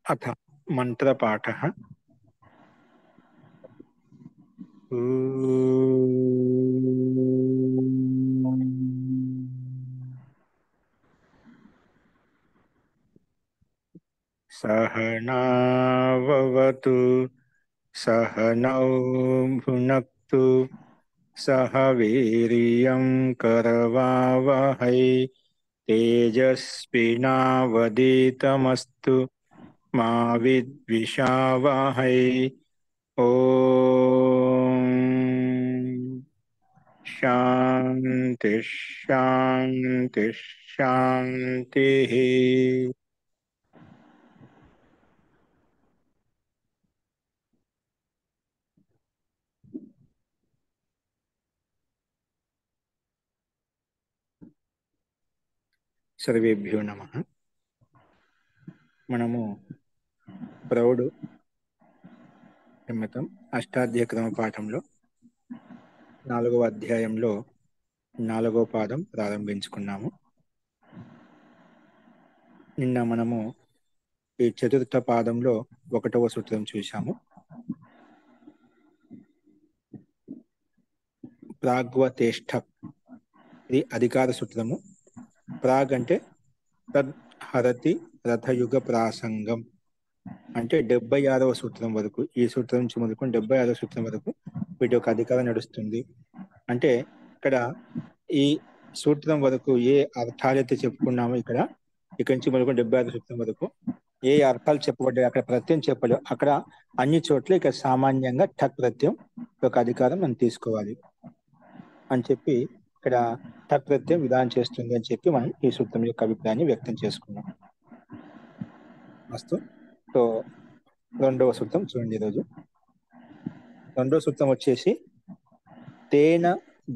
अथ मंत्रपाठः। सहनाववतु सहनौ भुनक्तु सह वीर्यं करवावहै तेजस्विनावधीतमस्तु मा विद्विषावहै। ओम शांति शांति शांति। सर्वेभ्यो नमः। మనము ప్రౌఢ నిమిత్తం అష్టాధ్యాయ క్రమ పాఠంలో 4వ అధ్యాయంలో 4వ పాదం ప్రారంభించుకున్నాము. నిన్న మనము ఈ చతుర్థ పాదంలో 1వ సూత్రం చూశాము. ప్రాగ్వతేష్ఠ, ఇది అధికార సూత్రము. ప్రాగ్ అంటే తద్ హరతి రథయుగ ప్రాసంగం, అంటే 76వ సూత్రం వరకు, ఈ సూత్రం నుంచి మొదలుకొని 76వ సూత్రం వరకు వీటి యొక్క అధికారం నడుస్తుంది. అంటే ఇక్కడ ఈ సూత్రం వరకు ఏ అర్థాలైతే చెప్పుకున్నామో ఇక్కడి నుంచి మొదలుకొని 76వ సూత్రం వరకు ఏ అర్థాలు చెప్పబడ్డాయి, అక్కడ ప్రత్యయం చెప్పలేదు. అక్కడ అన్ని చోట్ల ఇక్కడ సామాన్యంగా ఠక్ ప్రత్యయం యొక్క అధికారం మనం తీసుకోవాలి అని చెప్పి ఇక్కడ ఠక్ ప్రత్యయం విధానం చేస్తుంది అని చెప్పి మనం ఈ సూత్రం యొక్క అభిప్రాయాన్ని వ్యక్తం చేసుకున్నాం. మస్తు. సో 2వ సూత్రం చూడండి. ఈరోజు 2వ సూత్రం వచ్చేసి తేన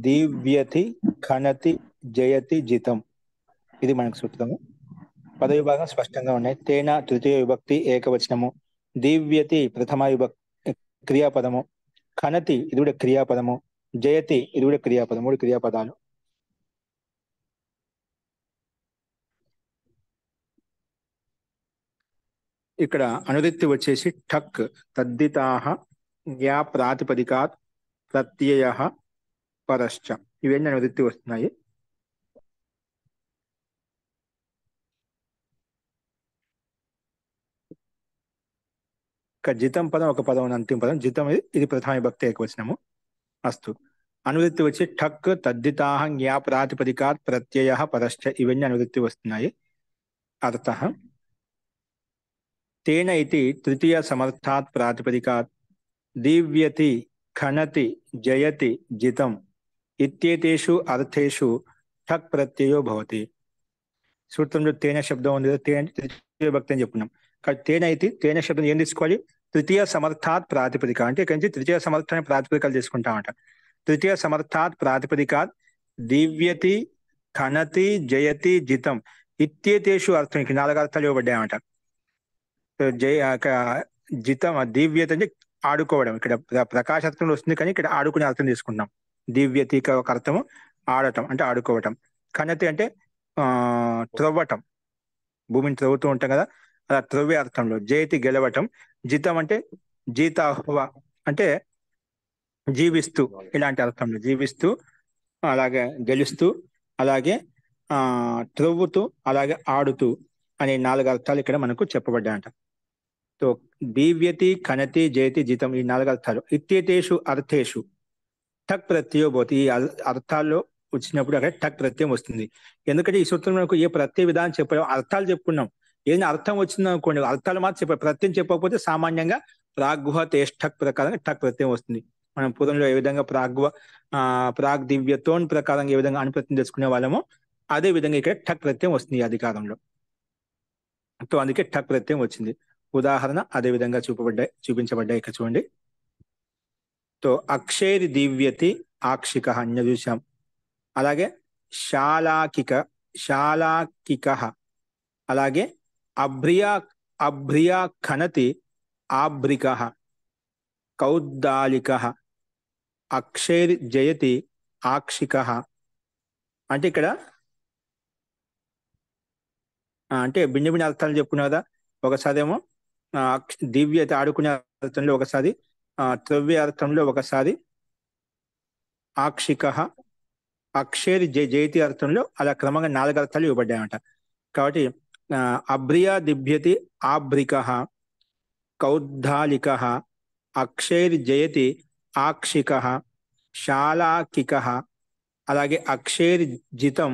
దివ్యతి ఖనతి జయతి జితం. ఇది మనకు సూత్రము. పదవిభాగం స్పష్టంగా ఉన్నాయి. తేన తృతీయ విభక్తి ఏకవచనము, దివ్యతి ప్రథమ విభక్తి క్రియాపదము, ఖనతి ఇది కూడా క్రియాపదము, జయతి ఇది కూడా క్రియాపదం. 3 క్రియాపదాలు. ఇక్కడ అనుదిత్తి వచ్చేసి ఠక్ తద్దితాహ జ్ఞా ప్రాతిపదికాత్ ప్రత్యయ పరశ్చ, ఇవన్నీ అనుదిత్తి వస్తున్నాయి. జితం పదం ఒక పదం, అంతిమ పదం జితం. ఇది ప్రథమ విభక్తి ఏకవచనము. అస్తు. అనువృత్తి వచ్చి ఠక్ తద్దితాహ జ్ఞా ప్రాతిపదికాత్ ప్రత్యయ పరశ్చ, ఇవన్నీ అనువృత్తి వస్తున్నాయి. అర్థః తేన ఇతి తృతీయ సమర్థాత్ ప్రాతిపదికాత్ దివ్యతి ఖనతి జయతి జితం ఇత్యేతేషు అర్థేషు ఠక్ ప్రత్యయో భవతి. సూత్రంలో తేన శబ్దం ఉంది. తేన తృతీయ విభక్తి అని చెప్పుకున్నాం. తేన అయితే తేన శబ్దం ఏం తీసుకోవాలి? తృతీయ సమర్థాత్ ప్రాతిపదిక, అంటే ఇక్కడి నుంచి తృతీయ సమర్థాన్ని ప్రాతిపదికలు తీసుకుంటామంట. తృతీయ సమర్థాత్ ప్రాతిపదికాత్ దివ్యతి ఖనతి జయతి జితం ఇత్యేతేషు అర్థం, ఇక్కడ 4 అర్థాలు ఇవ్వబడ్డాయన్నమాట. జితం దివ్యత అంటే ఆడుకోవడం. ఇక్కడ ప్రకాశార్థంలో వస్తుంది, కానీ ఇక్కడ ఆడుకునే అర్థం తీసుకుంటాం. దివ్యతి ఒక అర్థము ఆడటం అంటే ఆడుకోవటం. ఖనతి అంటే త్రవ్వటం, భూమిని త్రవ్వుతూ ఉంటాం కదా, అలా త్రవ్వే అర్థంలో. జయతి గెలవటం. జితం అంటే జీతాహ్వ అంటే జీవిస్తూ, ఇలాంటి అర్థంలో జీవిస్తూ, అలాగే గెలుస్తూ, అలాగే త్రవ్వుతూ, అలాగే ఆడుతూ అనే 4 అర్థాలు ఇక్కడ మనకు చెప్పబడ్డాయంట. సో దివ్యతి ఖనతి జయతి జితం, ఈ 4 అర్థాలు. ఇత్యేతేషు అర్థేషు ఠక్ ప్రత్యయో భవతి. ఈ అర్థాల్లో వచ్చినప్పుడు అక్కడ ఠక్ ప్రత్యయం వస్తుంది. ఎందుకంటే ఈ సూత్రం మనకు ఏ ప్రత్యయ విధానం చెప్పాం, అర్థాలు చెప్పుకున్నాం. ఏదైనా అర్థం వచ్చింది అనుకోండి, అర్థాలు మాత్రం చెప్పారు, ప్రత్యయం చెప్పకపోతే సామాన్యంగా ప్రాగ్వ తేష్ఠక్ ప్రకారంగా ఠక్ ప్రత్యయం వస్తుంది. మనం పూర్వంలో ఏ విధంగా ప్రాగ్ దివ్యతోన్ ప్రకారంగా ఏ విధంగా అనుప్రత్యం చేసుకునే వాళ్ళమో అదే విధంగా ఇక్కడ ఠక్ ప్రత్యయం వస్తుంది ఈ అధికారంలో. సో అందుకే ఠక్ ప్రత్యయం వచ్చింది. ఉదాహరణ అదే విధంగా చూపించబడ్డాయి. ఇక్కడ చూడండి. తో అక్షేరి దివ్యతి ఆక్షిక అన్య చూసాం. అలాగే శాలాకిక, అలాగే అభ్రియా ఖనతి ఆభ్రిక, కౌద్దాలిక, అక్షేరి జయతి ఆక్షిక. అంటే ఇక్కడ అంటే భిన్న భిన్న అర్థాలు చెప్పుకున్నా కదా. ఒకసారి ఏమో దివ్యత ఆడుకునే అర్థంలో ఒకసారి, త్రవ్య అర్థంలో ఒకసారి, ఆక్షిక, అక్షేరి జయతి అర్థంలో అలా క్రమంగా 4 అర్థాలు ఇవ్వబడ్డాయన్నమాట. కాబట్టి అభ్రియ దిభ్యతి ఆభ్రిక, కౌద్ధాలిక, అక్షేరి జయతి ఆక్షిక, శాలాకిక, అలాగే అక్షేరి జితం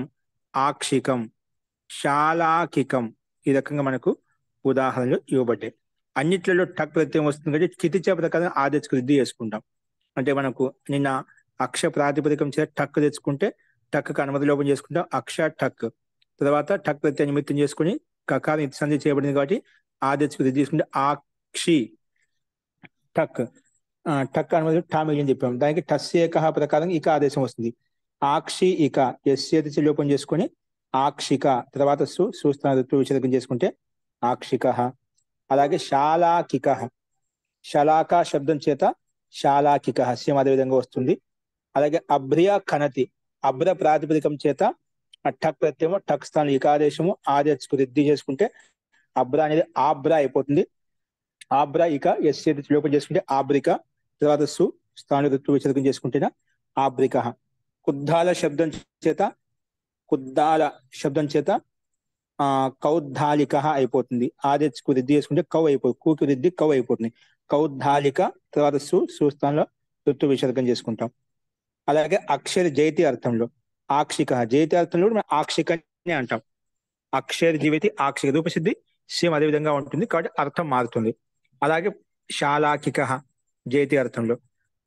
ఆక్షికం, శాలాకికం. ఈ రకంగా మనకు ఉదాహరణలు ఇవ్వబడ్డాయి. అన్నిట్లలో టక్ ప్రత్యయం వస్తుంది కాబట్టి కితిచ ప్రకారం ఆదేశకు వృద్ధి చేసుకుంటాం. అంటే మనకు నిన్న అక్ష ప్రాతిపదికం చేత టక్ తెచ్చుకుంటే టక్ అనుమతి లోపం చేసుకుంటాం, అక్ష టక్. తర్వాత టక్ ప్రత్యయం నిమిత్తం చేసుకుని కకారం ఇత్సంధి చేయబడింది కాబట్టి ఆదేశకు వృద్ధి చేసుకుంటే ఆక్షి టక్. టక్ అనుమతి టా మిగిలిని చెప్పాం. దానికి టస్యేక ప్రకారం ఇక ఆదేశం వస్తుంది. ఆక్షి ఇక ఎస్యేతి లోపం చేసుకొని ఆక్షిక, తర్వాత సుస్థాన విసర్గం చేసుకుంటే ఆక్షిక. అలాగే శాలాకిక, శలాక శబ్దం చేత శాలాకిక హస్యం అదే విధంగా వస్తుంది. అలాగే అభ్రియ కనతి, అభ్ర ప్రాతిపదికం చేత టక్ ప్రత్యయము టక్ స్థానం ఇకాదేశము ఆదేశకు వృద్ధి చేసుకుంటే అభ్ర అనేది ఆబ్ర అయిపోతుంది. ఆబ్ర ఇక ఎస్యేతి లోపం చేసుకుంటే ఆబ్రిక, తర్వాత స్థాన ఋతు విసర్గం చేసుకుంటేనే ఆబ్రిక. కుద్దాల శబ్దం చేత, కుద్దాల శబ్దం చేత కౌద్ధాలిక అయిపోతుంది. ఆదేశకు వృద్ధి చేసుకుంటే కౌ అయిపోతుంది, కూకి వృద్ధి కౌ అయిపోతుంది. కౌద్ధాలిక, తర్వాత సుస్థానంలో ఋతు విసర్గం చేసుకుంటాం. అలాగే అక్షరి జయతి అర్థంలో ఆక్షిక, జయతి అర్థంలో మనం ఆక్షికనే అంటాం. అక్షరి జీవితి ఆక్షిక, రూపసిద్ధి సేమ్ అదే విధంగా ఉంటుంది కాబట్టి అర్థం మారుతుంది. అలాగే శాలాకిక జయతి అర్థంలో,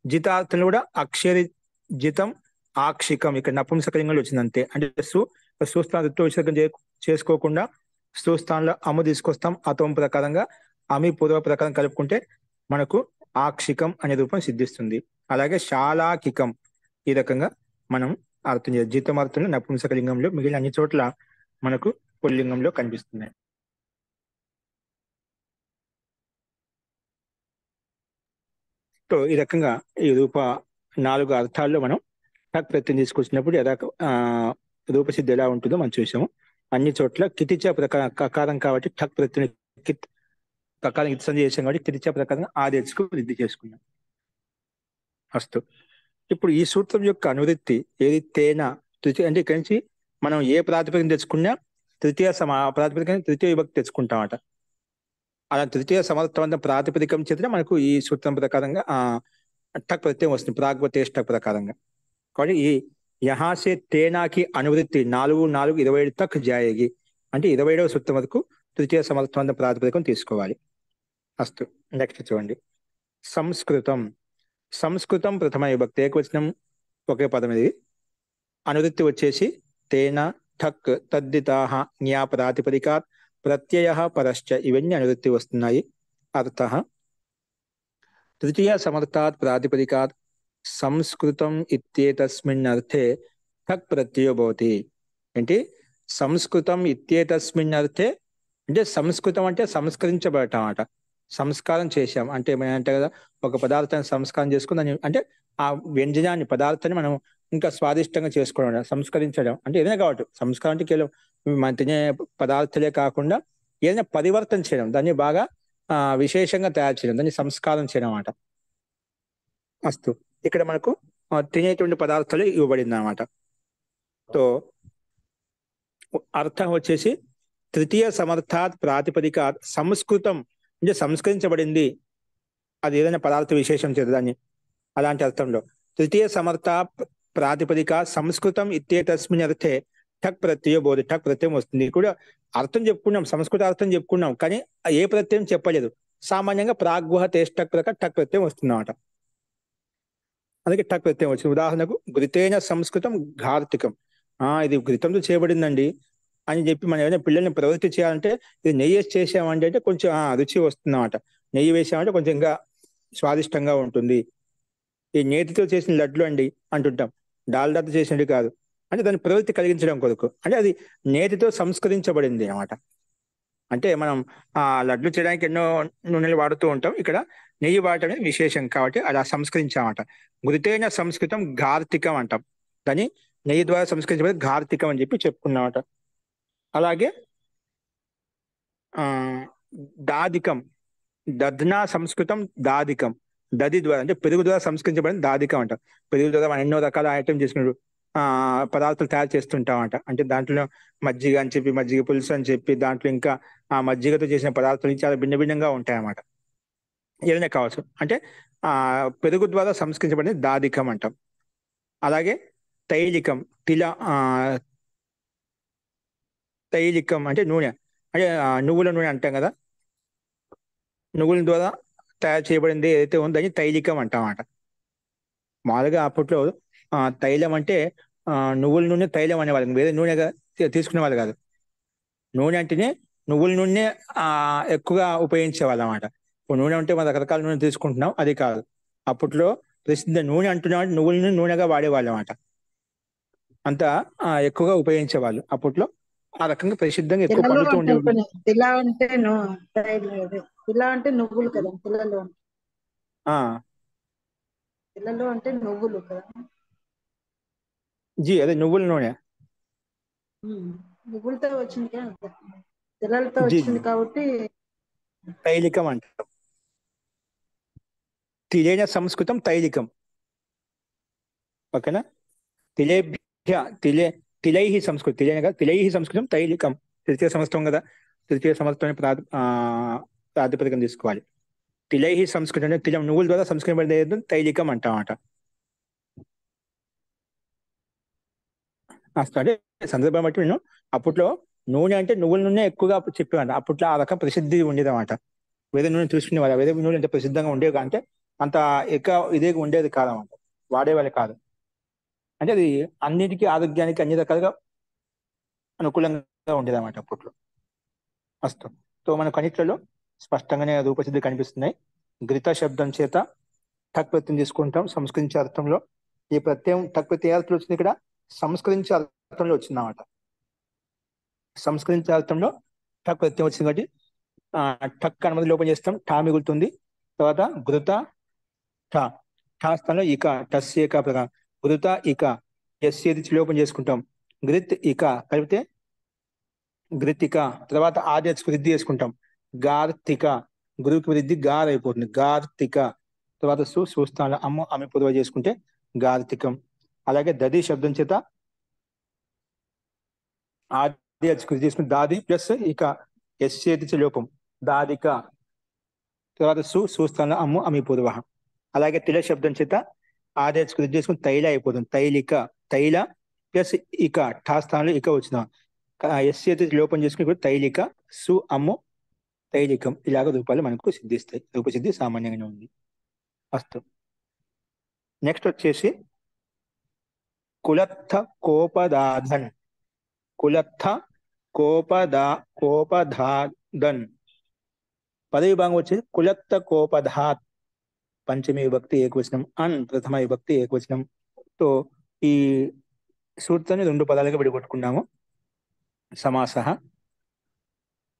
జితార్థంలో కూడా అక్షరి జితం ఆక్షికం, ఇక్కడ నపుంసకలింగంలో వచ్చింది అంతే. అంటే సుస్థాన ఋతు విసర్గం చేసుకోకుండా సుస్థానంలో అము తీసుకొస్తాం, అతం ప్రకారంగా అమి పూర్వ ప్రకారం కలుపుకుంటే మనకు ఆక్షికం అనే రూపం సిద్ధిస్తుంది. అలాగే శాలాకికం ఈ రకంగా మనం అర్థం చేయాలి. జితం అర్థంలో నపుంసకలింగంలో, మిగిలిన అన్ని చోట్ల మనకు పుల్లింగంలో కనిపిస్తున్నాయి. సో ఈ రకంగా ఈ రూప 4 అర్థాల్లో మనం టక్ ప్రత్యయం తీసుకొచ్చినప్పుడు ఎలా రూపసిద్ధి ఎలా ఉంటుందో మనం చూసాము. అన్ని చోట్ల కితిచ ప్రకారం కకారం కాబట్టి టక్ ప్రత్యయం కిత్ కకారం ఇత్సంధి చేసాం కాబట్టి కితిచ ప్రకారం ఆదేశకు వృద్ధి చేసుకున్నాం. అస్తు. ఇప్పుడు ఈ సూత్రం యొక్క అనువృత్తి ఏది? తేన తృతీయ, అంటే ఇక్కడి నుంచి మనం ఏ ప్రాతిపదికన తెచ్చుకున్నా తృతీయ ప్రాతిపదికన తృతీయ విభక్తి తెచ్చుకుంటామట. అలా తృతీయ సమర్థవంతం ప్రాతిపదికం చేత మనకు ఈ సూత్రం ప్రకారంగా టక్ ప్రత్యయం వస్తుంది, ప్రాగ్వతేష్ టక్ ప్రకారంగా. కాబట్టి ఈ యహాసే తేనాకి అనువృత్తి 4-4-27 తక్ జాయేగి, అంటే 27వ సూత్రం వరకు తృతీయ సమర్థవంతం ప్రాతిపదికం తీసుకోవాలి. అస్తు. నెక్స్ట్ చూడండి. సంస్కృతం. సంస్కృతం ప్రథమ విభక్తి ఏకవచనం ఒకే పదం ఇది. అనువృత్తి వచ్చేసి తేన ఠక్ తద్దితాహ జ్ఞా ప్రాతిపదికాత్ ప్రత్యయ పరశ్చ, ఇవన్నీ అనువృత్తి వస్తున్నాయి. అర్థ తృతీయ సమర్థాత్ ప్రాతిపదికాత్ సంస్కృతం ఇత్యేతస్మిన్ అర్థే ఠక్ ప్రత్యయో భవతి. అంటే సంస్కృతం ఇత్యేతస్మిన్ అర్థే అంటే సంస్కృతం అంటే సంస్కరించబడటం అట. సంస్కారం చేశాం అంటే ఏమంటే కదా, ఒక పదార్థాన్ని సంస్కారం చేసుకుని దాన్ని అంటే ఆ వ్యంజనాన్ని పదార్థాన్ని మనం ఇంకా స్వాదిష్టంగా చేసుకోవడం, సంస్కరించడం అంటే ఏదైనా కావచ్చు. సంస్కారం అంటే కేవలం మనం తినే పదార్థాలే కాకుండా ఏదైనా పరివర్తన చేయడం, దాన్ని బాగా విశేషంగా తయారు చేయడం, దాన్ని సంస్కారం చేయడం అన్నమాట. అస్తు. ఇక్కడ మనకు తినేటువంటి పదార్థాలు ఇవ్వబడింది అన్నమాట. సో అర్థం వచ్చేసి తృతీయ సమర్థాత్ ప్రాతిపదికాత్ సంస్కృతం అంటే సంస్కరించబడింది, అది ఏదైనా పదార్థ విశేషం చేత దాన్ని, అలాంటి అర్థంలో తృతీయ సమర్థ ప్రాతిపదిక సంస్కృతం ఇత్యేతస్మిన్ అర్థే ఠక్ ప్రత్యయ బోధి, ఠక్ ప్రత్యయం వస్తుంది. కూడా అర్థం చెప్పుకున్నాం, సంస్కృత అర్థం చెప్పుకున్నాం, కానీ ఏ ప్రత్యయం చెప్పలేదు. సామాన్యంగా ప్రాగ్వహ తేష్టక్ ప్రకారం టక్ ప్రత్యయం వస్తుందన్నమాట. అందుకే టక్ ప్రత్యయం వచ్చింది. ఉదాహరణకు ఘృతేన సంస్కృతం ఘార్తికం, ఇది ఘృతంతో చేయబడిందండి అని చెప్పి మనం ఏదైనా పిల్లల్ని ప్రవృత్తి చేయాలంటే ఇది నెయ్యి వేసి చేసామంటే అంటే కొంచెం రుచి వస్తుందన్నమాట. నెయ్యి వేసామంటే కొంచెం ఇంకా స్వాదిష్టంగా ఉంటుంది. ఈ నేతితో చేసిన లడ్లు అండి అంటుంటాం, డాల్డాతో చేసినవి కాదు. అంటే దాని ప్రవృత్తి కలిగించడం కొరకు, అంటే అది నేతితో సంస్కరించబడింది అన్నమాట. అంటే మనం లడ్లు చేయడానికి ఎన్నో నూనెలు వాడుతూ ఉంటాం, ఇక్కడ నెయ్యి వాడటం విశేషం కాబట్టి అలా సంస్కరించామట. ఘృతేన సంస్కృతం ఘార్తికం అంటాం, దాన్ని నెయ్యి ద్వారా సంస్కరించబడి ఘార్తికం అని చెప్పి చెప్పుకున్నామట. అలాగే దాదికం, దధ్నా సంస్కృతం దాదికం. దది ద్వారా అంటే పెరుగు ద్వారా సంస్కరించబడిన దాదికం అంట. పెరుగు ద్వారా మనం ఎన్నో రకాల ఐటమ్ చేసుకున్నాడు ఆ పదార్థాలు తయారు చేస్తుంటాం అంట. అంటే దాంట్లో మజ్జిగ అని చెప్పి, మజ్జిగ పులుసు అని చెప్పి, దాంట్లో ఇంకా ఆ మజ్జిగతో చేసిన పదార్థాలు చాలా భిన్న భిన్నంగా ఉంటాయి అన్నమాట. ఏదైనా కావచ్చు. అంటే ఆ పెరుగు ద్వారా సంస్కరించబడిన దాదికం అంటాం. అలాగే తైలికం, తిల తైలికం అంటే నూనె, అంటే నువ్వుల నూనె అంటాం కదా. నువ్వుల ద్వారా తయారు చేయబడింది ఏదైతే ఉందో దాన్ని తైలికం అంటామాట. మామూలుగా అప్పట్లో తైలం అంటే ఆ, నువ్వుల నూనె తైలం అనేవాళ్ళు, వేరే నూనెగా తీసుకునేవాళ్ళు కాదు. నూనె అంటేనే నువ్వుల నూనె ఆ ఎక్కువగా ఉపయోగించేవాళ్ళు అనమాట. ఇప్పుడు నూనె అంటే మన రకరకాల నూనె తీసుకుంటున్నాం, అది కాదు. అప్పట్లో ప్రసిద్ధ నూనె అంటున్నాం, నువ్వుల నూనె నూనెగా వాడేవాళ్ళు అనమాట. అంతా ఎక్కువగా ఉపయోగించేవాళ్ళు అప్పట్లో. ఆ రకంగా ప్రసిద్ధంగా ఎక్కువ తిలలో పండుతూ అంటే ఉండేవి. కొన్ని తిలా అంటే తిలా అంటే నువ్వులు కదా తిలలో. ఆ తిలలో అంటే నువ్వులు కదా. జీ అదే నువ్వుల నూనె. ఉమ్. నువ్వులతో వచ్చింది కదా, తిలలతో జీ జీ వచ్చింది కాబట్టి. తైలికం అంటారు. తిలేన సంస్కృతం తైలికం. ఓకేనా. తిలేభ్య తిలే తిలై సంస్కృతి, తిలేన కదా, తిలై సంస్కృతం తైలికం. తృతీయ సంవత్సరం కదా, తృతీయ సంవత్సరం ప్రాతిపదికం తీసుకోవాలి. తిలై సంస్కృతం అంటే తిలం నువ్వుల ద్వారా సంస్కరించబడిన ఏదో తైలికం అంటామాట. అంటే సందర్భం బట్టి నేను అప్పట్లో నూనె అంటే నువ్వుల నూనె ఎక్కువగా చెప్పేవాడు. అప్పట్లో ఆ రకం ప్రసిద్ధి ఉండేది అనమాట. వేరే నూనె చూసుకునేవాళ్ళు, వేరే నూనె ఎంత ప్రసిద్ధంగా ఉండేవి అంటే అంత ఎక్కువ ఇదే ఉండేది కాదన్నమాట. వాడేవాళ్ళు కాదు. అంటే అది అన్నిటికీ ఆరోగ్యానికి అన్ని రకాలుగా అనుకూలంగా ఉండేది అన్నమాట అప్పట్లో. అస్తు. సో మన కణిట్లలో స్పష్టంగానే రూపసిద్ధి కనిపిస్తున్నాయి. ఘృత శబ్దం చేత ఠక్ ప్రత్యయం తీసుకుంటాం సంస్కరించే అర్థంలో. ఈ ప్రత్యయం ఠక్ ప్రత్యయం ఏ అర్థంలో వచ్చింది ఇక్కడ? సంస్కరించే అర్థంలో వచ్చింది అన్నమాట. సంస్కరించే అర్థంలో ఠక్ ప్రత్యయం వచ్చింది కాబట్టి ఠక్ అనుమతి లోపం చేస్తాం, ఠా మిగులుతుంది. తర్వాత ఘృత ఠ, ఠా స్థానంలో ఇక, టస్ ఏక ప్రకారం ఘృత ఇక, ఎస్ ఏది లోపం చేసుకుంటాం, ఘృత్ ఇక కలిపితే ఘృతిక. తర్వాత ఆదేశకు వృద్ధి చేసుకుంటాం, గార్తిక. గురువుకి వృద్ధి గార్ అయిపోతుంది, గార్తిక. తర్వాత సుస్థానం అమ్మ అమ్మి పొదువ చేసుకుంటే గార్తికం. అలాగే దది శబ్దం చేత ఆదేశకు వృద్ధి చేసుకుంటే దాది ప్లస్ ఇక, ఎస్ చేతి లోపం దాదిక. తర్వాత సుస్థానం అమ్ము అమ్మి పొదువ. అలాగే తిల శబ్దం చేత ఆదేశకు వృద్ధి చేసుకుని తైల అయిపోతుంది, తైలిక. తైల ప్లస్ ఇక, ఠా స్థానంలో ఇక వచ్చిన ఎస్ చేతి లోపం చేసుకుని కూడా తైలిక. అమ్ము తైలికం. ఇలాగ రూపాలు మనకు సిద్ధిస్తాయి. రూపసిద్ధి సామాన్యంగానే ఉంది. అస్తు. నెక్స్ట్ వచ్చేసి కులత్థ కోపదాధన్. కులత్థ కోపదాదన్. పదవి భాగం వచ్చేసి కులత్థ కోపధాత్. పంచమి విభక్తి ఏకవచనం, అన్ ప్రథమ విభక్తి ఏకవచనం. తో ఈ సూత్రాన్ని రెండు పదాలుగా విడగొట్టుకున్నాము. సమాస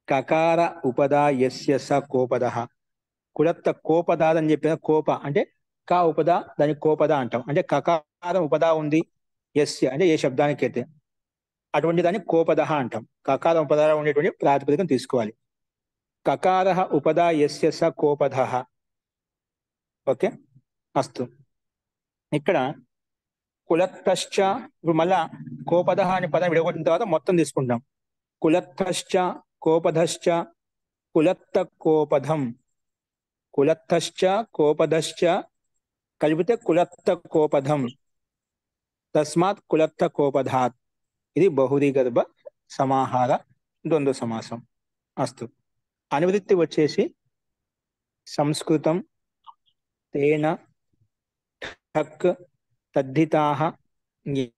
కకార ఉపదా యస్య స కోపద. కులత్త కోపదాద అని చెప్పిన కోప అంటే కా ఉపద, దాని కోపద అంటాం. అంటే కకారం ఉపదా ఉంది, యస్య అంటే ఏ శబ్దానికి అయితే, అటువంటి దాన్ని కోపద అంటాం. కకారం ఉపద ఉండేటువంటి ప్రాతిపదికం తీసుకోవాలి. కకార ఉపదా యస్య స కోపద. ఓకే. అస్తు. ఇక్కడ కులత్తశ్చ, ఇప్పుడు మళ్ళా కోపద అనే పదం విడగొట్టిన తర్వాత మొత్తం తీసుకుంటాం. కులత్తశ్చ కోపధశ్చ కులత్త కోపధం. కులత్తశ్చ కోపధశ్చ కలిపితే కులత్త కోపధం. తస్మాత్ కులత్త కోపధాత్. ఇది బహుళీ గర్భ సమాహార ద్వంద్వ సమాసం. అస్తు. అనువృత్తి వచ్చేసి సంస్కృతం తేన ఠక్ తద్ధితాః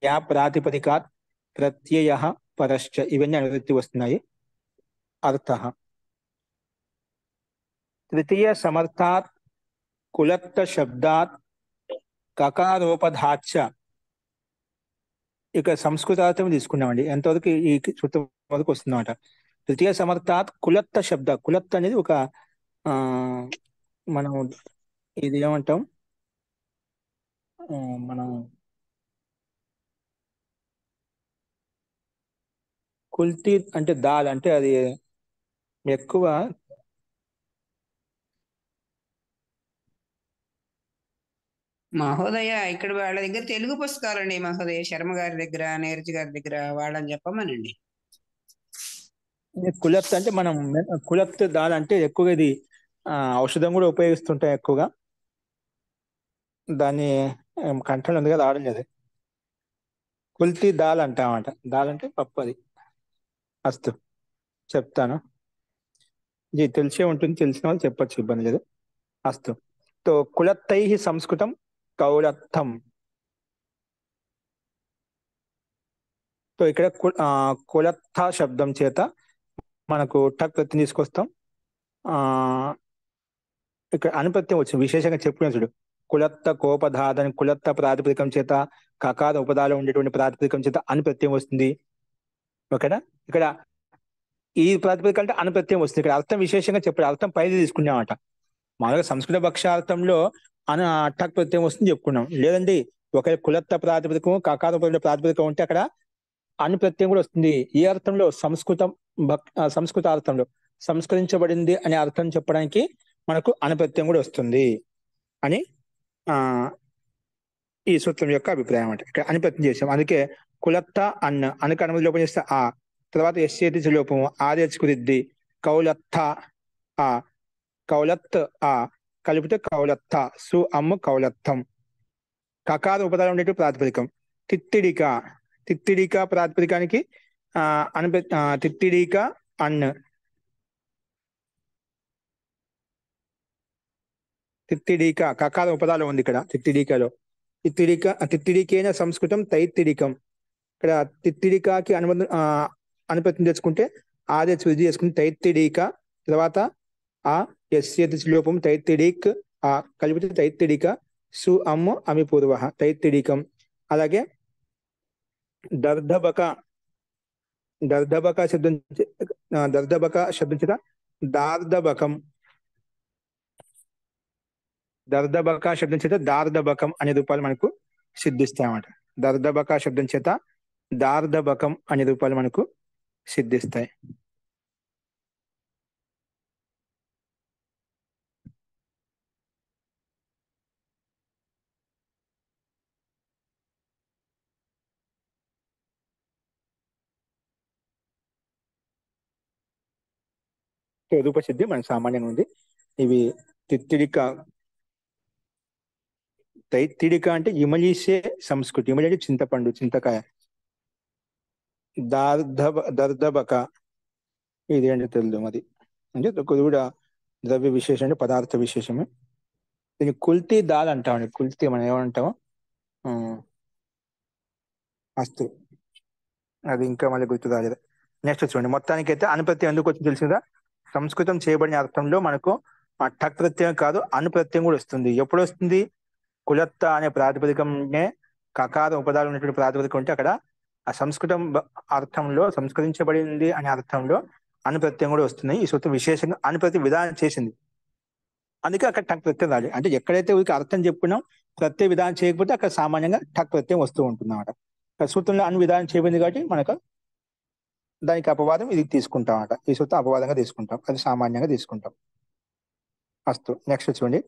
యా ప్రాతిపదికాత్ ప్రత్యయః పరశ్చ. ఇవన్నీ అనువృత్తి వస్తున్నాయి. అర్థః తృతీయ సమర్థాత్ కులత్త శబ్దాత్ కకారోపధాచ్చ. ఇక సంస్కృతార్థం తీసుకున్నామండి. ఎంతవరకు ఈ సూత్రం వరకు వస్తుందన్నమాట. తృతీయ సమర్థాత్ కులత్త శబ్ద. కులత్త అనేది ఒక ఆ మనం ఇది ఏమంటాం, మనం కుల్తి అంటే దాల్ అంటే అది ఎక్కువ మహోదయ ఇక్కడ వాళ్ళ దగ్గర తెలుగు పుస్తకాలండి మహోదయ, శర్మ గారి దగ్గర, నీరజ్ గారి దగ్గర, వాళ్ళని చెప్పమనండి. కులత్ అంటే మనం కులత్ దాల్ అంటే ఎక్కువగా ఇది ఔషధం కూడా ఉపయోగిస్తుంటాం ఎక్కువగా. దాన్ని కంఠంలో ఉంది కదా ఆడలేదు. కుల్తి దాల్ అంటామంట. దాల్ అంటే పప్పు. అది అస్తు చెప్తాను. ఇది తెలిసే ఉంటుంది, తెలిసిన వాళ్ళు చెప్పొచ్చు, ఇబ్బంది లేదు. అస్తు. తో కులత్తై సంస్కృతం కౌలత్థం. తో ఇక్కడ కులత్థ శబ్దం చేత మనకు టక్ ప్రత్యయం తీసుకొస్తాం. ఆ ఇక్కడ అనుప్రత్యయం వచ్చింది, విశేషంగా చెప్పుకున్నాను చూడు. కులత్త కోపధాదని కులత్త ప్రాతిపదికం చేత కకాద ఉపదాలో ఉండేటువంటి ప్రాతిపదికం చేత అనుప్రత్యయం వస్తుంది. ఓకేనా? ఇక్కడ ఈ ప్రాతిపదిక అంటే అనుప్రత్యయం వస్తుంది. ఇక్కడ అర్థం విశేషంగా చెప్పాడు, అర్థం పైది తీసుకున్నామట. మామూలుగా సంస్కృత భాషార్థంలో టక్ ప్రత్యయం వస్తుంది చెప్పుకున్నాం. లేదండి, ఒకవేళ కులత్త ప్రాతిపదికం కకాద ప్రాతిపదికం ఉంటే అక్కడ అనుప్రత్యయం కూడా వస్తుంది. ఈ అర్థంలో సంస్కృత అర్థంలో సంస్కరించబడింది అనే అర్థం చెప్పడానికి మనకు అనుప్రత్యయం కూడా వస్తుంది అని ఈ సూత్రం యొక్క అభిప్రాయం. అంటే ఇక్కడ అనుప్రత్యయం చేసాం, అందుకే కులత్త అనుకు అనుమతి లోపం చేస్తే ఆ తర్వాత ఎస్చేతి లోపము ఆదేశకుదిద్ది కౌలత్త ఆ కౌలత్ కలిపితే కౌలత్త సు అమ్ము కౌలత్తం. కకాద ఉపదాలు ఉండేటి ప్రాతిపదికం. తిత్తిడిక ప్రాతిపదికానికి తిత్తిడిక తిత్తిడిక కకాద ఉపదాలు ఉంది ఇక్కడ. తిత్తిడికలో తిత్తిడికేన సంస్కృతం తైత్తిడికం. ఇక్కడ తిత్తిడికాకి అనుపత్యం తెచ్చుకుంటే ఆదేశ విధి చేసుకుంటే తైత్తిడిక, తర్వాత ఎస్యతి లోపం తైత్తిడిక్ కలిపితే తైత్తిడిక సు అమ్ము అమి పూర్వ తైత్తిడికం. అలాగే దర్ధబక శబ్దం చేత దార్ధబకం శబ్దం చేత దార్ధబకం అనే రూపాలు మనకు సిద్ధిస్తాయన్నమాట. దర్ధబక శబ్దం చేత దార్ధబకం అనే రూపాలు మనకు సిద్ధిస్తాయి. రూపసిద్ధి మనకు సామాన్యంగా ఉంది. ఇవి తిత్తిడిక తైత్తిడిక అంటే ఇమలీసే సంస్కృతి. ఇమలి అంటే చింతపండు, చింతకాయ. దర్ధబక ఇది అంటే తెలుదు అది, అంటే కూడా ద్రవ్య విశేషం అంటే పదార్థ విశేషమే. దీన్ని కుల్తి దాల్ అంటామండి. కుల్తి మనం ఏమంటాము అస్తు, అది ఇంకా మళ్ళీ గుర్తు రాలేదు. నెక్స్ట్ చూడండి, మొత్తానికి అయితే అనుప్రత్యయం ఎందుకు వచ్చింది తెలిసిందా? సంస్కృతం చేయబడిన అర్థంలో మనకు టక్ ప్రత్యయం కాదు, అనుప్రత్యయం కూడా వస్తుంది. ఎప్పుడు వస్తుంది? కులత్త అనే ప్రాతిపదికనే కకాద ఉపదాలు ఉన్నటువంటి ప్రాతిపదికం ఉంటే అక్కడ ఆ సంస్కృతం అర్థంలో సంస్కరించబడింది అనే అర్థంలో అనుప్రత్యయం కూడా వస్తుంది. ఈ సూత్రం విశేషంగా అనుప్రత్యయం విధానం చేసింది, అందుకే అక్కడ టక్ ప్రత్యయం రాలి. అంటే ఎక్కడైతే వీరికి అర్థం చెప్పుకున్నాం ప్రత్యయ విధానం చేయకపోతే అక్కడ సామాన్యంగా టక్ ప్రత్యయం వస్తూ ఉంటుంది అన్నమాట. సూత్రంలో అను విధానం చేయబడింది కాబట్టి మనకు దానికి అపవాదం ఇది తీసుకుంటాం అన్నమాట. ఈ సూత్రం అపవాదంగా తీసుకుంటాం, అది సామాన్యంగా తీసుకుంటాం. అస్తు. నెక్స్ట్ చూడండి,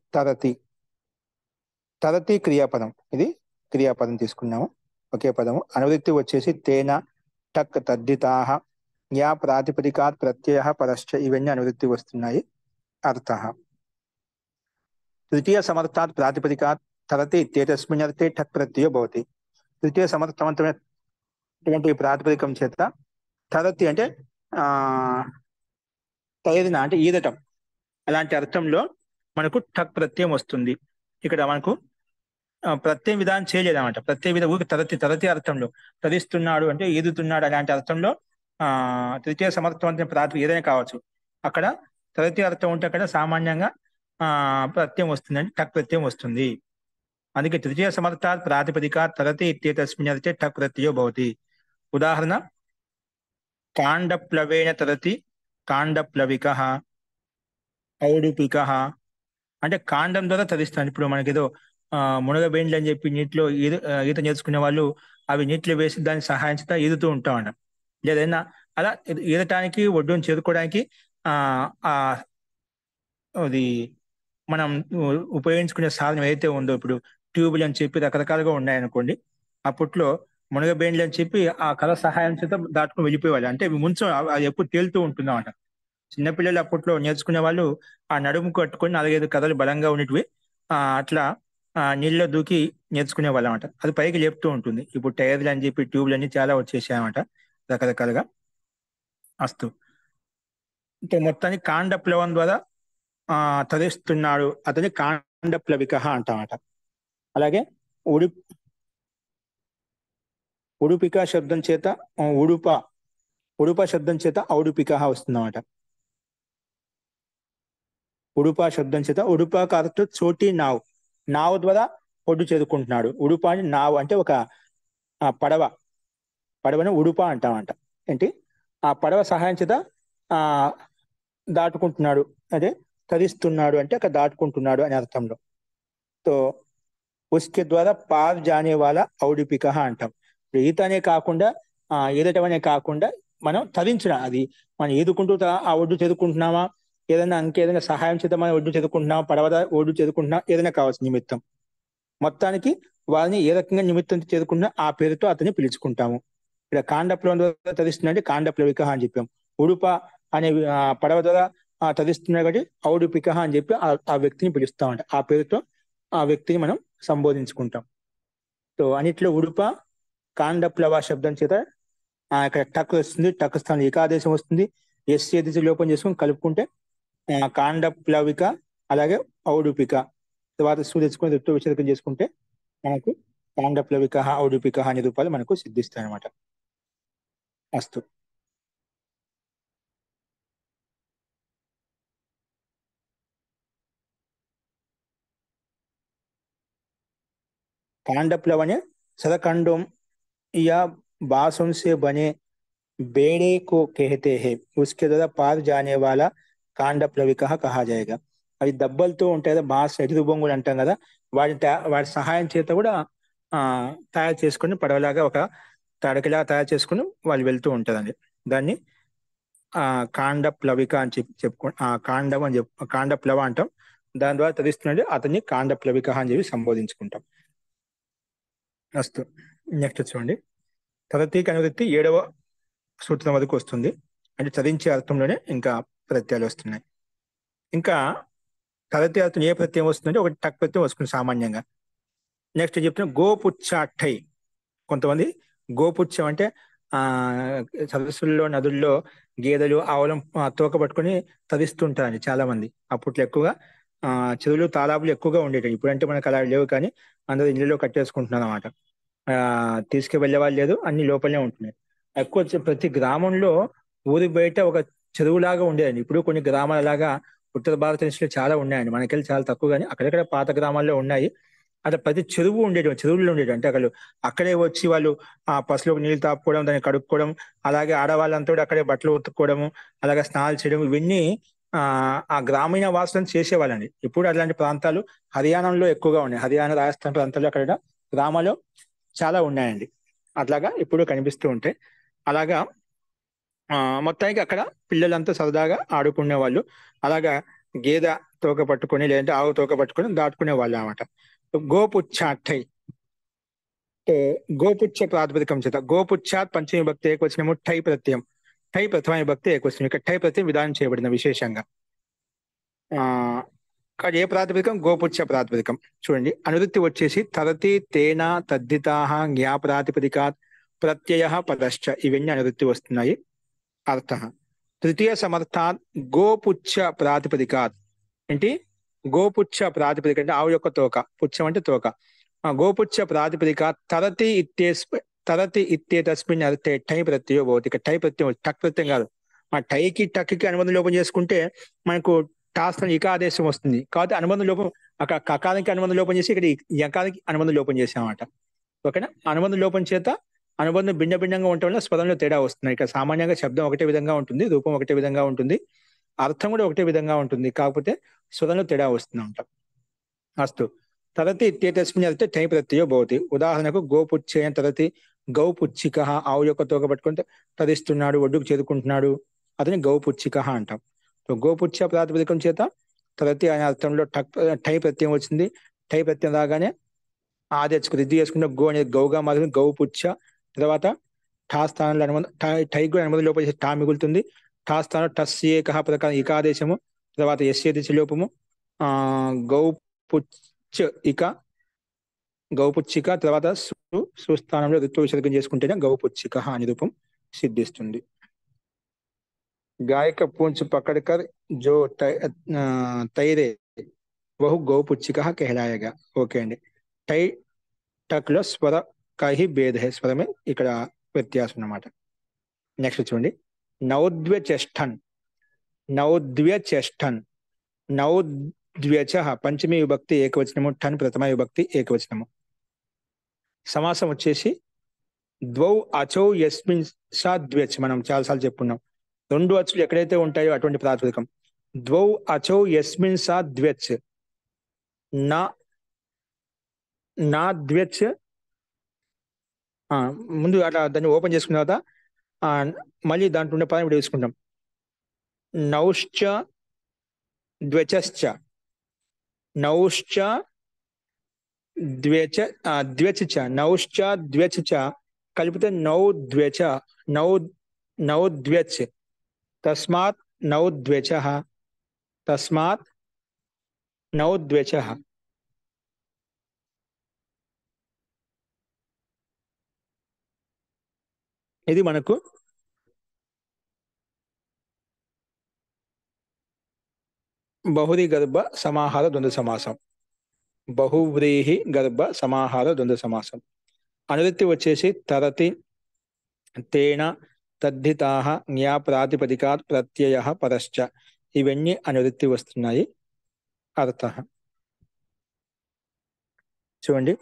తరతి క్రియాపదం. ఇది క్రియాపదం తీసుకున్నాము, ఒకే పదము. అనువృత్తి వచ్చేసి తేన టక్ తద్దితాహ యా ప్రాతిపదికాత్ ప్రత్యయ పరశ్చ, ఇవన్నీ అనువృత్తి వస్తున్నాయి. అర్థ తృతీయ సమర్థాత్ ప్రాతిపదికాత్ తరతి ఇత్యేతస్మిన్ అర్థే టక్ ప్రత్యయో భవతి. తృతీయ సమర్థవంతమైనటువంటి ప్రాతిపదికం చేత తరతి అంటే తయదిన అంటే ఈదటం, అలాంటి అర్థంలో మనకు టక్ ప్రత్యయం వస్తుంది. ఇక్కడ మనకు ప్రత్యయ విధానం చేయలేదన్నమాట. ప్రత్యయ విధ ఊరికి తరతి అర్థంలో తరిస్తున్నాడు అంటే ఈదుతున్నాడు అలాంటి అర్థంలో తృతీయ సమర్థవంతమైన ప్రాతిపదిక ఏదైనా కావచ్చు. అక్కడ తరతి అర్థం ఉంటే అక్కడ సామాన్యంగా ప్రత్యయం వస్తుంది, అంటే టక్ ప్రత్యయం వస్తుంది. అందుకే తృతీయ సమర్థాత్ ప్రాతిపదిక తరతి ఇత్యేతస్మిన్ అర్థే టక్ ప్రత్యయో భవతి. ఉదాహరణ, కాండప్లవేన తరతి కాండప్లవిక ఔడుపిక. అంటే కాండం ద్వారా తరిస్తాను. ఇప్పుడు మనకేదో మునగబేండ్లు అని చెప్పి నీటిలో ఈత నేర్చుకునే వాళ్ళు అవి నీటిలో వేసి దాని సహాయం చేత ఈదుతూ ఉంటాం అన్న. లేదైనా అలా ఈదటానికి ఒడ్డును చేరుకోవడానికి అది మనం ఉపయోగించుకునే సాధనం ఏదైతే ఉందో, ఇప్పుడు ట్యూబులు అని చెప్పి రకరకాలుగా ఉన్నాయనుకోండి, అప్పట్లో మునగబేండ్లు అని చెప్పి ఆ కళ సహాయం చేత దాటుకుని వెళ్ళిపోయేవాళ్ళు. అంటే ముంచం అది ఎప్పుడు తేలుతూ ఉంటుందన్నమాట. చిన్నపిల్లలు అప్పట్లో నేర్చుకునే వాళ్ళు ఆ నడుము కట్టుకొని 4-5 కథలు బలంగా ఉండేటివి. అట్లా నీళ్ళలో దూకి నేర్చుకునే వాళ్ళు అనమాట. అది పైకి లేపుతూ ఉంటుంది. ఇప్పుడు టైర్లు అని చెప్పి ట్యూబ్లు అన్ని చాలా వచ్చేసాయి అనమాట రకరకాలుగా. అస్తు అంటే మొత్తానికి కాండ ప్లవం ద్వారా తరిస్తున్నాడు, అతని కాండ ప్లవిక అంటామట. అలాగే ఉడి ఉడుపిక శబ్దం చేత ఉడుప శబ్దం చేత ఔడుపిక వస్తుందన్నమాట. ఉడుప శబ్దం చేత ఉడుప కారతో చోటి నావు ద్వారా ఒడ్డు చేరుకుంటున్నాడు. ఉడుప అని నావు అంటే ఒక పడవని ఉడుప అంటామంట. ఏంటి ఆ పడవ సహాయం చేత ఆ దాటుకుంటున్నాడు, అదే తరిస్తున్నాడు అంటే అక్కడ దాటుకుంటున్నాడు అనే అర్థంలో. తో ఉస్కే ద్వారా పార్ జానే వాళ్ళ ఔడిపిక అంటాం. ఈతనే కాకుండా ఈదటం అనే కాకుండా మనం తరించడం, అది మనం ఈదుకుంటూ ఆ ఒడ్డు చేరుకుంటున్నామా, ఏదైనా ఇంకేదైనా సహాయం చేత మనం ఒడ్డు చేరుకుంటున్నామా, పడవ ఒడ్డు చేరుకుంటున్నా, ఏదైనా కావచ్చు నిమిత్తం. మొత్తానికి వారిని ఏ రకంగా నిమిత్తం చేరుకున్నా ఆ పేరుతో అతన్ని పిలుచుకుంటాము. ఇక్కడ కాండప్లవం ద్వారా తరిస్తున్నాడు, కాండప్లవిక అని చెప్పాం. ఉడుప అనే పడవ ద్వారా తరిస్తున్నాడు కాబట్టి ఔడిపిక అని చెప్పి ఆ వ్యక్తిని పిలుస్తామంట. ఆ పేరుతో ఆ వ్యక్తిని మనం సంబోధించుకుంటాం. సో అన్నిట్లో ఉడుప కాండప్లవ శబ్దం చేత ఇక్కడ టక్ వస్తుంది, టక్ స్థానం ఏకాదేశం వస్తుంది. ఎస్ ఏదిసి లోపం చేసుకుని కలుపుకుంటే కాండప్లవిక అలాగే ఔడుపిక, తర్వాత తెచ్చుకొని ఋతు విచరకం చేసుకుంటే మనకు కాండప్లవిక ఔడుపిక అనే రూపాలు మనకు సిద్ధిస్తాయి అన్నమాట. అస్తు. कांडप्लवन सदखंडों या बांसों से बने बेड़े को कहते हैं। उसके द्वारा पार जाने वाला కాండప్లవిక కహా జాయేగా. అవి దెబ్బలతో ఉంటాయి కదా, బాస్ ఎదురు బొంగులు అంటాం కదా, వాటి సహాయం చేత కూడా తయారు చేసుకుని పడవలాగా ఒక తడకలాగా తయారు చేసుకుని వాళ్ళు వెళ్తూ ఉంటారండి. దాన్ని కాండప్లవిక అని చెప్పుకో కాండం అని కాండప్లవ అంటాం. దాని ద్వారా తెలుస్తున్నది అతన్ని కాండప్లవిక అని చెప్పి సంబోధించుకుంటాం. అస్తు. నెక్స్ట్ చూడండి, తదతీక అనువృత్తి 7వ సూత్రం వరకు వస్తుంది. అంటే చదించే అర్థంలోనే ఇంకా ప్రత్యయాలు వస్తున్నాయి. ఇంకా తదతీ అర్థం ఏ ప్రత్యయం వస్తుందంటే ఒకటి టక్ ప్రత్యయం వస్తుంది సామాన్యంగా. నెక్స్ట్ చెప్తున్నా గోపుచ్చాఠై. కొంతమంది గోపుచ్చం అంటే సదస్సుల్లో నదుల్లో గేదెలు ఆవులం తోక పట్టుకొని తరిస్తుంటారండి చాలా మంది. అప్పట్లో ఎక్కువగా చెరువులు తాలాబులు ఎక్కువగా ఉండేవి. ఇప్పుడంటే మనకు అలా లేవు, కానీ అందరూ ఇళ్ళలో కట్టేసుకుంటున్నారు అన్నమాట. తీసుకువెళ్ళే వాళ్ళు లేదు, అన్ని లోపలనే ఉంటున్నాయి. ఎక్కువ ప్రతి గ్రామంలో ఊరి బయట ఒక చెరువులాగా ఉండేదండి. ఇప్పుడు కొన్ని గ్రామాల లాగా ఉత్తర భారతదేశంలో చాలా ఉన్నాయండి, మనకెళ్ళి చాలా తక్కువ, కానీ అక్కడెక్కడ పాత గ్రామాల్లో ఉన్నాయి. అట్లా ప్రతి చెరువు ఉండేది, చెరువుల్లో ఉండేది. అంటే అక్కడే వచ్చి వాళ్ళు పసులోకి నీళ్లు తాపుకోవడం, దాన్ని కడుక్కోవడం, అలాగే ఆడవాళ్ళంతా కూడా అక్కడే బట్టలు ఉతుక్కోవడము, అలాగే స్నానాలు చేయడం, ఇవన్నీ ఆ గ్రామీణ వాసులను చేసేవాళ్ళండి. ఇప్పుడు అట్లాంటి ప్రాంతాలు హర్యానాలో ఎక్కువగా ఉన్నాయి. హర్యానా, రాజస్థాన్ ప్రాంతాల్లో అక్కడ గ్రామాలు చాలా ఉన్నాయండి. అట్లాగా ఇప్పుడు కనిపిస్తూ ఉంటాయి. అలాగా మొత్తానికి అక్కడ పిల్లలంతా సరదాగా ఆడుకునే వాళ్ళు. అలాగా గేదె తోక పట్టుకొని లేదంటే ఆవు తోక పట్టుకొని దాటుకునే వాళ్ళు అన్నమాట. గోపుచ్చాఠై అంటే గోపుచ్చ ప్రాతిపదికం చేత గోపుచ్చాత్ పంచమి భక్తి ఏకవచనము ఠై ప్రత్యయం, ఠై ప్రథమ విభక్తి ఏకవచనం. ఇక్కడ ఠై ప్రత్యయం విధానం చేయబడిన విశేషంగా. ఏ ప్రాతిపదికం? గోపుచ్చ ప్రాతిపదికం. చూడండి, అనువృత్తి వచ్చేసి తరతి తేన తద్దితాహ జ్ఞా ప్రాతిపదికాత్ ప్రత్యయ పదశ్చ, ఇవన్నీ అనువృత్తి వస్తున్నాయి. అర్థ తృతీయ సమర్థాత్ గోపుచ్చ ప్రాతిపదికాత్. ఏంటి? గోపుచ్చ ప్రాతిపదిక అంటే ఆవు యొక్క తోక, పుచ్చం అంటే తోక. గోపుచ్చ ప్రాతిపదికాత్ తరతి ఇత్యేతస్మిన్ అర్థే ఠై ప్రత్యయో భవతి. ఇక ఠై ప్రత్యయం, టక్ ప్రత్యయం కాదు. టైకి టక్కి అనుబంధం లోపం చేసుకుంటే మనకు టాస్ ఇకాదేశం వస్తుంది. కాబట్టి అనుబంధం లోపం, అక్కడ కకానికి అనుబంధం లోపం చేసి ఇక్కడ యకానికి అనుబంధం లోపం చేసామన్నమాట. ఓకేనా? అనుబంధం లోపం చేత అనుబంధం భిన్న భిన్నంగా ఉండటం వల్ల స్వరంలో తేడా వస్తుంది. ఇక్కడ సామాన్యంగా శబ్దం ఒకటే విధంగా ఉంటుంది, రూపం ఒకటే విధంగా ఉంటుంది, అర్థం కూడా ఒకటే విధంగా ఉంటుంది, కాకపోతే స్వరంలో తేడా వస్తుంది అంట. అస్తు. తరతి ఇత్యేతస్మిన్ అర్థే ఠై ప్రత్యయో భవతి. ఉదాహరణకు గోపుచ్చేయం తరతి గౌపుచ్చిక, ఆవు యొక్క తోక పట్టుకుంటే తరిస్తున్నాడు, ఒడ్డుకు చేరుకుంటున్నాడు, అతని గౌపుచ్చిక అంటాం. గోపుచ్చ ప్రాతిపదికం చేత తరతి అనే అర్థంలో ఠై ప్రత్యయం వచ్చింది. ఠై ప్రత్యయం రాగానే ఆదేశకు రిద్ది చేసుకున్న గో అనేది గౌగా మాదిరి గౌ పుచ్చ. తర్వాత ఠా స్థానంలో అనుబంధం టై కూడా అనుబంధం లోపం చేసి టా మిగులుతుంది. ఠా స్థానంలో టస్ ఏకహ ప్రకారం ఇకాదేశము. తర్వాత ఎస్ఏ దిశ లోపము. గౌ పుచ్చ ఇక గౌపుచ్చిక. తర్వాత సుస్థానంలో ఋతు విసర్గం చేసుకుంటేనే గౌపుచ్చిక అని రూపం సిద్ధిస్తుంది. గాయక పూంచ్ పకడ్కర్ జో తైరే వహు గౌపుచ్చిక कहलाएगा. ఓకే అండి. టై టక్ లో స్వర కాహి భేద హై, స్వరమే ఇక్కడ వ్యత్యాసం అన్నమాట. నెక్స్ట్ చూడండి, నౌద్వ్యచెష్టన్. నౌద్వ్యచెష్టన్. నౌద్వ్యచ పంచమీ విభక్తి ఏకవచనము, ఠన్ ప్రథమ విభక్తి ఏకవచనము. సమాసం వచ్చేసి ద్వౌ అచౌ యస్మిన్ సా ద్వ్యచ్. మనం చాలాసార్లు చెప్పుకున్నాం, రెండు అచ్చులు ఎక్కడైతే ఉంటాయో అటువంటి ప్రాతిపదికం. ద్వౌ అచౌ యస్మిన్ సా ద్వ్యచ్. నా నా ద్వ్యచ్. ముందు అట్లా దాన్ని ఓపెన్ చేసుకున్న తర్వాత మళ్ళీ దాంట్లో ఉండే పదం ఇప్పుడు తీసుకుంటాం. నౌశ్చ ద్వ్యచశ్చ. నౌశ్చ ద్వ్యచ ద్వ్యచ. నౌశ్చ ద్వ్యచ కలిపితే నౌద్వ్యచ. నౌద్వ్యచ్. తస్మాత్ నౌద్వ్యచ. తస్మాత్ నౌద్వ్యచ. ఇది మనకు బహువ్రీహి గర్భ సమాహార ద్వంద్వ సమాసం. బహువ్రీహి గర్భ సమాహార ద్వంద్వ సమాసం. అనువృత్తి వచ్చేసి తరతి, తేన, తద్ధితాః, జ్ఞా ప్రాతిపదికాత్ ప్రత్యయః పరశ్చ. ఇవన్నీ అనువృత్తి వస్తున్నాయి. అర్థః చూడండి,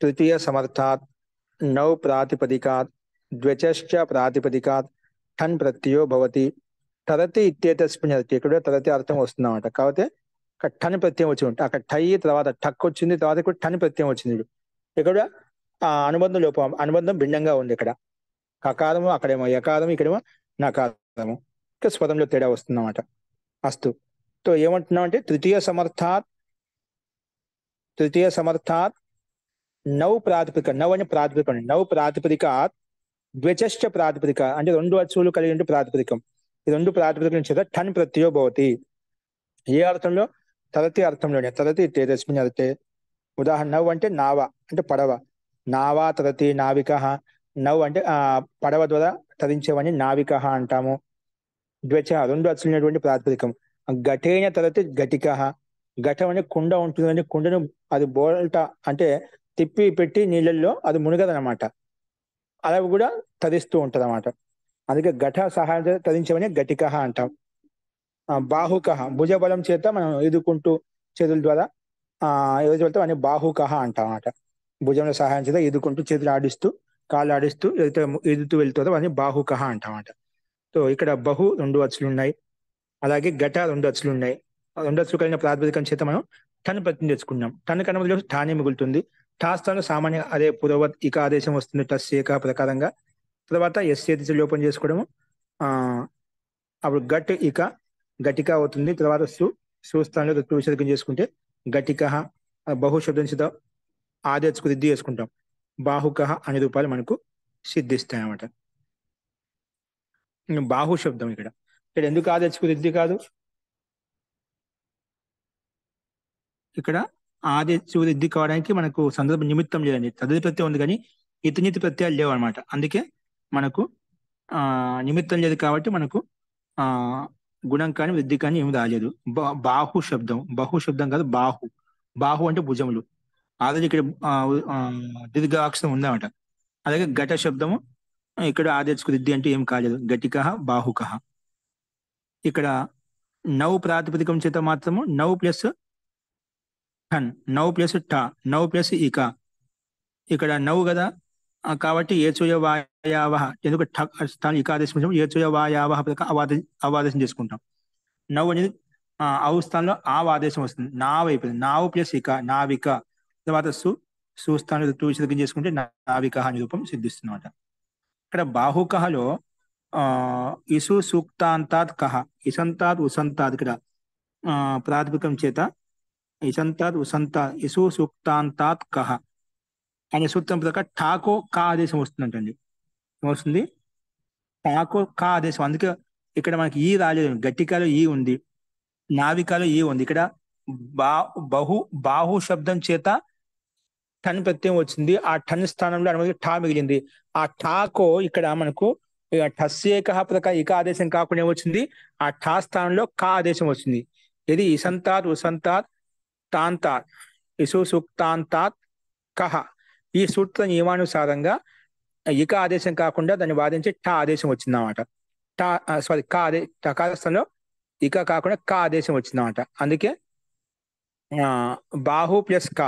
తృతీయ సమర్థాత్, నౌ ప్రాతిపదికాత్, ద్వ్యచశ్చ ప్రాతిపదికాత్ ఠన్ ప్రత్యయో భవతి. తరతి ఇత్యేతస్మిన్ అర్థే. ఇక్కడ తరతి అర్థం వస్తుందన్నమాట. కాకపోతే ఇక్కడ ఠన్ ప్రత్యయం వచ్చి ఉంటుంది. అక్కడ టై తర్వాత టక్ వచ్చింది, తర్వాత ఇక్కడ ఠన్ ప్రత్యయం వచ్చింది. ఇక్కడ అనుబంధం లోపం, అనుబంధం భిన్నంగా ఉంది. ఇక్కడ కకారము, అక్కడేమో యకారము, ఇక్కడేమో నకారము. ఇక్కడ స్వరంలో తేడా వస్తుందన్నమాట. అస్తు. తో ఏమంటున్నాం అంటే తృతీయ సమర్థాత్ నౌ ప్రాతిపదిక. నౌ అని ప్రాతిపదికం. నౌ ప్రాతిపదికాత్ ద్వ్యచశ్చ ప్రాతిపదిక అంటే రెండు అచ్చులు కలిగి ప్రాతిపదికం. ఈ రెండు ప్రాతిపదికం చేత ఠన్ ప్రత్యయో భవతి. ఏ అర్థంలో? తరతి అర్థంలోనే. తరతి తేజస్మిన్ అర్థే. ఉదాహరణ, నవ్ అంటే నావ అంటే పడవ. నావా తరతి నావిక. నవ్ అంటే పడవ ద్వారా తరించేవని నావిక అంటాము. ద్వచ రెండు అచ్చులైనటువంటి ప్రాతిపదికం. ఘటేన తరతి ఘటిక. ఘటం అంటే కుండ ఉంటుందని, కుండను అది బోల్ట అంటే తిప్పి పెట్టి నీళ్ళల్లో అది మునగదనమాట. అలా కూడా తరిస్తూ ఉంటది అన్నమాట. అందుకే ఘట సహాయం తరించమని ఘటిక అంటాం. బాహుక భుజబలం చేత మనం ఎదుకుంటూ చేతుల ద్వారా ఏదైతే వెళ్తాం అని బాహుక అంటాం అన్నమాట. భుజంలో సహాయం చేత ఎదుకుంటూ చేతులు ఆడిస్తూ కాళ్ళు ఆడిస్తూ ఏదైతే ఎదుతూ వెళ్తుందో అని బాహుక అంటాం అన్నమాట. సో ఇక్కడ బహు రెండు అచ్చులు ఉన్నాయి, అలాగే ఘట రెండు అచ్చులు ఉన్నాయి. రెండు అచ్చులు కలిగిన ప్రాతిపదికం చేత మనం టన్ ప్రత్యయం తెచ్చుకున్నాం. టన్ కనుమలో ఠానే మిగులుతుంది. ఠా స్థానంలో సామాన్య అదే పురవత్ ఇక ఆదేశం వస్తుంది టస్ ఏక ప్రకారంగా. తర్వాత ఎస్ఏ దిశ లోపం చేసుకోవడము. అప్పుడు ఘట్ ఇక ఘటిక అవుతుంది. తర్వాత సుస్థానంలో ఋతు విసర్గం చేసుకుంటే ఘటిక. బహు శబ్దం చేత ఆదేశకు రిద్ది చేసుకుంటాం. బాహుక అనే రూపాలు మనకు సిద్ధిస్తాయి అన్నమాట. బాహు శబ్దం ఇక్కడ ఎందుకు ఆదేశకు రిద్ది కాదు? ఇక్కడ ఆదేశకు రిద్ది కావడానికి మనకు సందర్భ నిమిత్తం లేదండి. తదితర ప్రత్యయం ఉంది కానీ ఇతనితి ప్రత్యయాలు లేవు అనమాట. అందుకే మనకు నిమిత్తం లేదు కాబట్టి మనకు గుణం కానీ వృద్ధి కానీ ఏమి రాలేదు. బాహు శబ్దం, బహు శబ్దం కాదు. బాహు. బాహు అంటే భుజములు. ఆల్రెడీ ఇక్కడ దీర్ఘాక్షరం ఉందన్నమాట. అలాగే ఘట శబ్దము ఇక్కడ ఆదేశకు వృద్ధి అంటే ఏం కాలేదు. ఘటిక బాహుక. ఇక్కడ నౌ ప్రాతిపదికం చేత మాత్రము నౌ ప్లస్ ఠన్, నౌ ప్లస్ ఠ, నౌ ప్లస్ ఇక. ఇక్కడ నౌ కదా కాబట్టి ఏచోయ వాయావహ, ఎందుకు స్థానం ఇకాదేశం ఏచోయ వాయావహ అవాదేశం చేసుకుంటాం. నవ్వు అనేది ఔ స్థానంలో ఆదేశం వస్తుంది. నావ్ అయిపోయింది. నావు ప్లస్ ఇక నావిక. తర్వాత సుస్థానం ఋతు విసర్గం చేసుకుంటే నావిక అనే రూపం సిద్ధిస్తున్నమాట. ఇక్కడ బాహుకహలో ఇసు సూక్తాంతాత్ కహ, ఇసంతాత్ ఉసంతాత్ ఇక్కడ ప్రాతిపదికం చేత ఇసంతాత్ ఉసంతాత్ ఇసు సూక్తాంతాత్ కహ అనే సూత్రం ప్రకారం ఠాకో కా ఆదేశం వస్తుందంటండి. ఏమొస్తుంది? ఠాకో కా ఆదేశం. అందుకే ఇక్కడ మనకి ఈ రాలేదు, గట్టికాలో ఈ ఉంది, నావికాలో ఈ ఉంది. ఇక్కడ బా బహు బాహు శబ్దం చేత టన్ ప్రత్యయం వచ్చింది. ఆ టన్ స్థానంలో అనుమతి ఠా మిగిలింది. ఆ ఠాకో ఇక్కడ మనకు ఇక ఠస్యేక ప్రకారం ఇక ఆదేశం కాకుండా ఏమొచ్చింది? ఆ ఠా స్థానంలో కా ఆదేశం వచ్చింది. ఇది ఇసంతాత్ ఉసంతాత్ తాంతాత్ ఇసు సూక్తాంతాత్ కహ. ఈ సూత్ర నియమానుసారంగా ఇక ఆదేశం కాకుండా దాన్ని వాదించి టా ఆదేశం వచ్చిందన్నమాట. సారీ, కా ఆదే టకార స్థానంలో ఇక కాకుండా కా ఆదేశం వచ్చిందన్నమాట. అందుకే ఆ, బాహు ప్లస్ కా.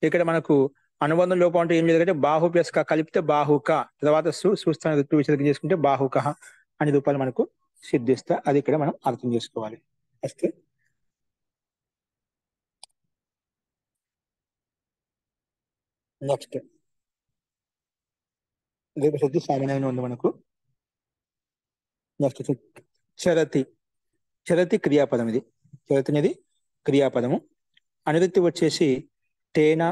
ఇక్కడ మనకు అనుబంధం లోపం అంటే ఏం లేదు అంటే బాహు ప్లస్ కా కలిపితే బాహుక, తర్వాత సుస్థాన ఋతు విసర్గం చేసుకుంటే బాహుక అనే రూపాలు మనకు సిద్ధిస్తా. అది ఇక్కడ మనం అర్థం చేసుకోవాలి. అస్తే నెక్స్ట్ రేపు శుద్ధి సామాన్యంగా ఉంది మనకు. నెక్స్ట్ చరతి. చరతి క్రియాపదం. ఇది చరతి అనేది క్రియాపదము. అనువృత్తి వచ్చేసి తేన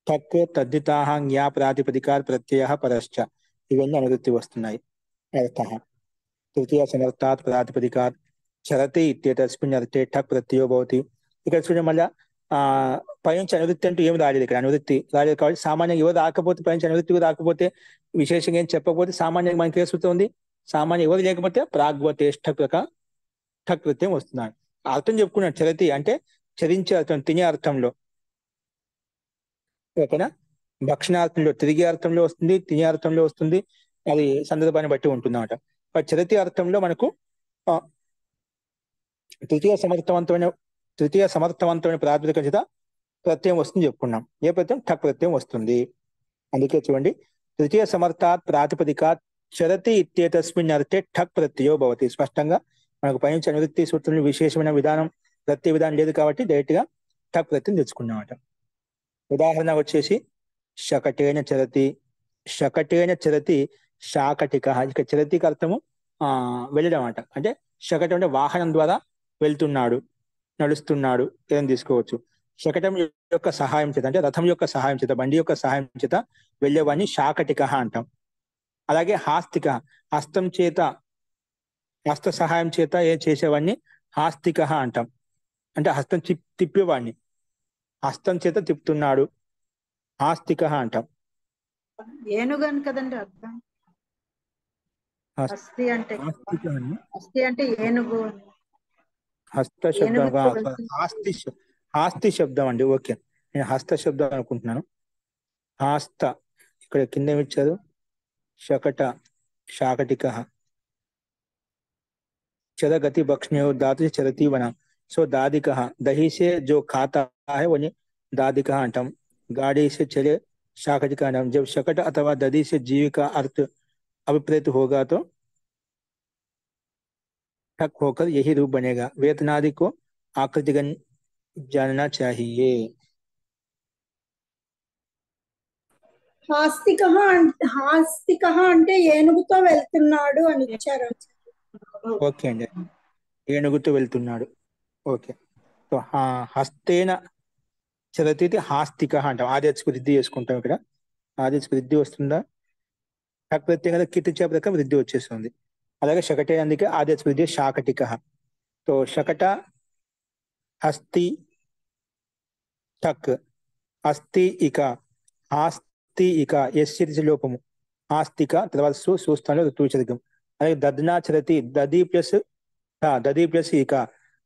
తక్ తద్దితాహ జ్ఞా ప్రాతిపదికార్ ప్రత్యయ పరశ్చ. ఇవన్నీ అనువృత్తి వస్తున్నాయి. అర్థః తృతీయ సమర్థాత్ ప్రాతిపదికాత్ చరతి ఇత్యేతస్మిన్ అర్థే ఠక్ ప్రత్యయో భవతి. ఇక్కడ చూడండి మళ్ళా ఆ పైనుంచి అనువృత్తి అంటూ ఏమి రాలేదు. ఇక్కడ అనువృత్తి రాలేదు కాబట్టి సామాన్యంగా ఎవరు రాకపోతే, పైనుంచి అనువృత్తి రాకపోతే, విశేషంగా ఏం చెప్పకపోతే సామాన్యంగా మనకి ఏ సూత్రం ఉంది? సామాన్యం ఎవరు లేకపోతే ప్రాగ్వతేష్ఠక్ ఠక్ ప్రత్యయం వస్తున్నాడు. అర్థం చెప్పుకున్నాడు. చరతి అంటే చరించే అర్థం, తినే అర్థంలో. ఓకేనా? భక్షణార్థంలో, తిరిగే అర్థంలో వస్తుంది, తినే అర్థంలో వస్తుంది. అది సందర్భాన్ని బట్టి ఉంటుంది అన్నమాట. చరతి అర్థంలో మనకు ఆ, తృతీయ సమర్థవంతమైన ప్రాతిపదిక చేత ప్రత్యయం వస్తుంది చెప్పుకున్నాం. ఏ ప్రత్యయం? ఠక్ ప్రత్యయం వస్తుంది. అందుకే చూడండి, తృతీయ సమర్థాత్ ప్రాతిపదికాత్ చరతి ఇత్యేతస్మిన్ అర్థే ఠక్ ప్రత్యయో భవతి. స్పష్టంగా మనకు పైనుంచి అనువృత్తి సూత్రంలో విశేషమైన విధానం, ప్రత్యయ విధానం లేదు కాబట్టి డైరెక్ట్ గా ఠక్ ప్రత్యయం తెచ్చుకున్నామట. ఉదాహరణ వచ్చేసి శకటేన చరతి. శకటేన చరతి శాకటిక. ఇక చరతికి అర్థము వెళ్ళడం అంట. అంటే శకటం అంటే వాహనం ద్వారా వెళ్తున్నాడు, నడుస్తున్నాడు, ఏదైనా తీసుకోవచ్చు. శకటం యొక్క సహాయం చేత అంటే రథం యొక్క సహాయం చేత, బండి యొక్క సహాయం చేత వెళ్ళేవాడిని శాకటిక అంటాం. అలాగే హాస్తిక, హస్తం చేత, హస్త సహాయం చేత ఏం చేసేవాడిని హాస్తిక అంటాం. అంటే హస్తం తిప్పేవాడిని, హస్తం చేత తిప్పుతున్నాడు, హాస్తిక అంటాం. ఏనుగని కదండి అర్థం. అస్థి అంటే హాస్తిక అని అస్థి అంటే ఏనుగు. హస్త శబ్దం, ఏనుగుతో వెళ్తుంది. హాస్తి శబ్దం అండి. ఓకే, నేను హస్త శబ్దం అనుకుంటున్నాను. హాస్త ఇక్కడ కింద ఏమిచ్చారు? శకట, శాకటిక. चरगति बक्ष्ण्यो दाति चरती वना. सो दादिकः दही से जो खाता है वही दादिकः अंटम. गाड़ी से चले शाकटिक अंटम. जब शकट अथवा दधी से जीव का अर्थ अभिप्रेत होगा तो ठक होकर यही रूप बनेगा. वेतनादि को आकृतिगण जानना चाहिए. హాస్తిక అంటే ఏనుగుతో వెళ్తున్నాడు అని ఇచ్చారు. ఓకే అండి, ఏనుగుతో వెళ్తున్నాడు. ఓకే, సో హస్తేన చరతి హాస్తిక అంటాం. ఆదేశకు వృద్ధి చేసుకుంటాం. ఇక్కడ ఆదేశకు వృద్ధి వస్తుందా? ఠక్ ప్రత్యయం కదా, కిట్ ఇచ్చే ప్రకారం వృద్ధి వచ్చేస్తుంది. అలాగే శకటే, అందుకే ఆదేశ వృద్ధి శాకటిక. तो शकट हस्ति ठक अस्ति इक आस्ति इक यस्य लोपము ఆస్తిక తర్వాత సుస్థానంలో ఋతువిచరికం. అలాగే దద్నా చరతి దది ప్లస్ దది ప్లస్ ఇక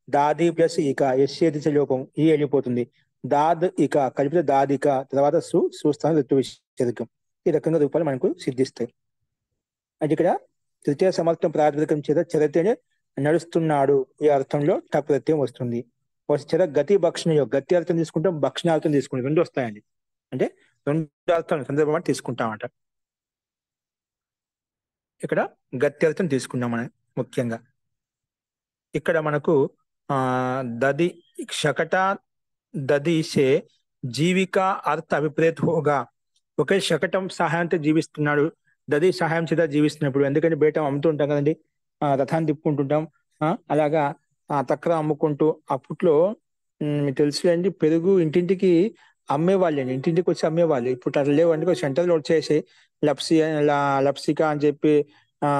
దాది ప్లస్ ఇక యస్యేది లోపం ఈ వెళ్ళిపోతుంది. దాద్ ఇక కలిపితే దాదిక తర్వాత సుస్థానం ఋతువిచరికం. ఈ రకంగా రూపాలు మనకు సిద్ధిస్తాయి. అంటే ఇక్కడ తృతీయ సమర్థం ప్రాతిపదికం చేత చరతి అనే నడుస్తున్నాడు ఈ అర్థంలో టక్ ప్రత్యయం వస్తుంది. చర గతి భక్షణ గతి అర్థం తీసుకుంటాం, భక్షణ అర్థం తీసుకుంటాం, రెండు వస్తాయండి. అంటే రెండు అర్థం సందర్భం తీసుకుంటామంట. ఇక్కడ గతి అర్థం తీసుకున్నాం మనం ముఖ్యంగా. ఇక్కడ మనకు దది शकटा దది సే జీవిక అర్థ అభిప్రేత హోగా. ఒకే శకటం సహాయంతో జీవిస్తున్నాడు, దది సహాయం చేత జీవిస్తున్నప్పుడు. ఎందుకంటే బయట అమ్ముతూ ఉంటాం కదండి, రథాన్ని తిప్పుకుంటుంటాం, అలాగా తక్ర అమ్ముకుంటూ. అప్పట్లో మీకు తెలుసులేండి, పెరుగు ఇంటింటికి అమ్మేవాళ్ళండి, ఇంటింటికి వచ్చి అమ్మేవాళ్ళు. ఇప్పుడు అట్లా లేవండి, సెంటర్లో వచ్చేసి లప్సీ లప్సికా అని చెప్పి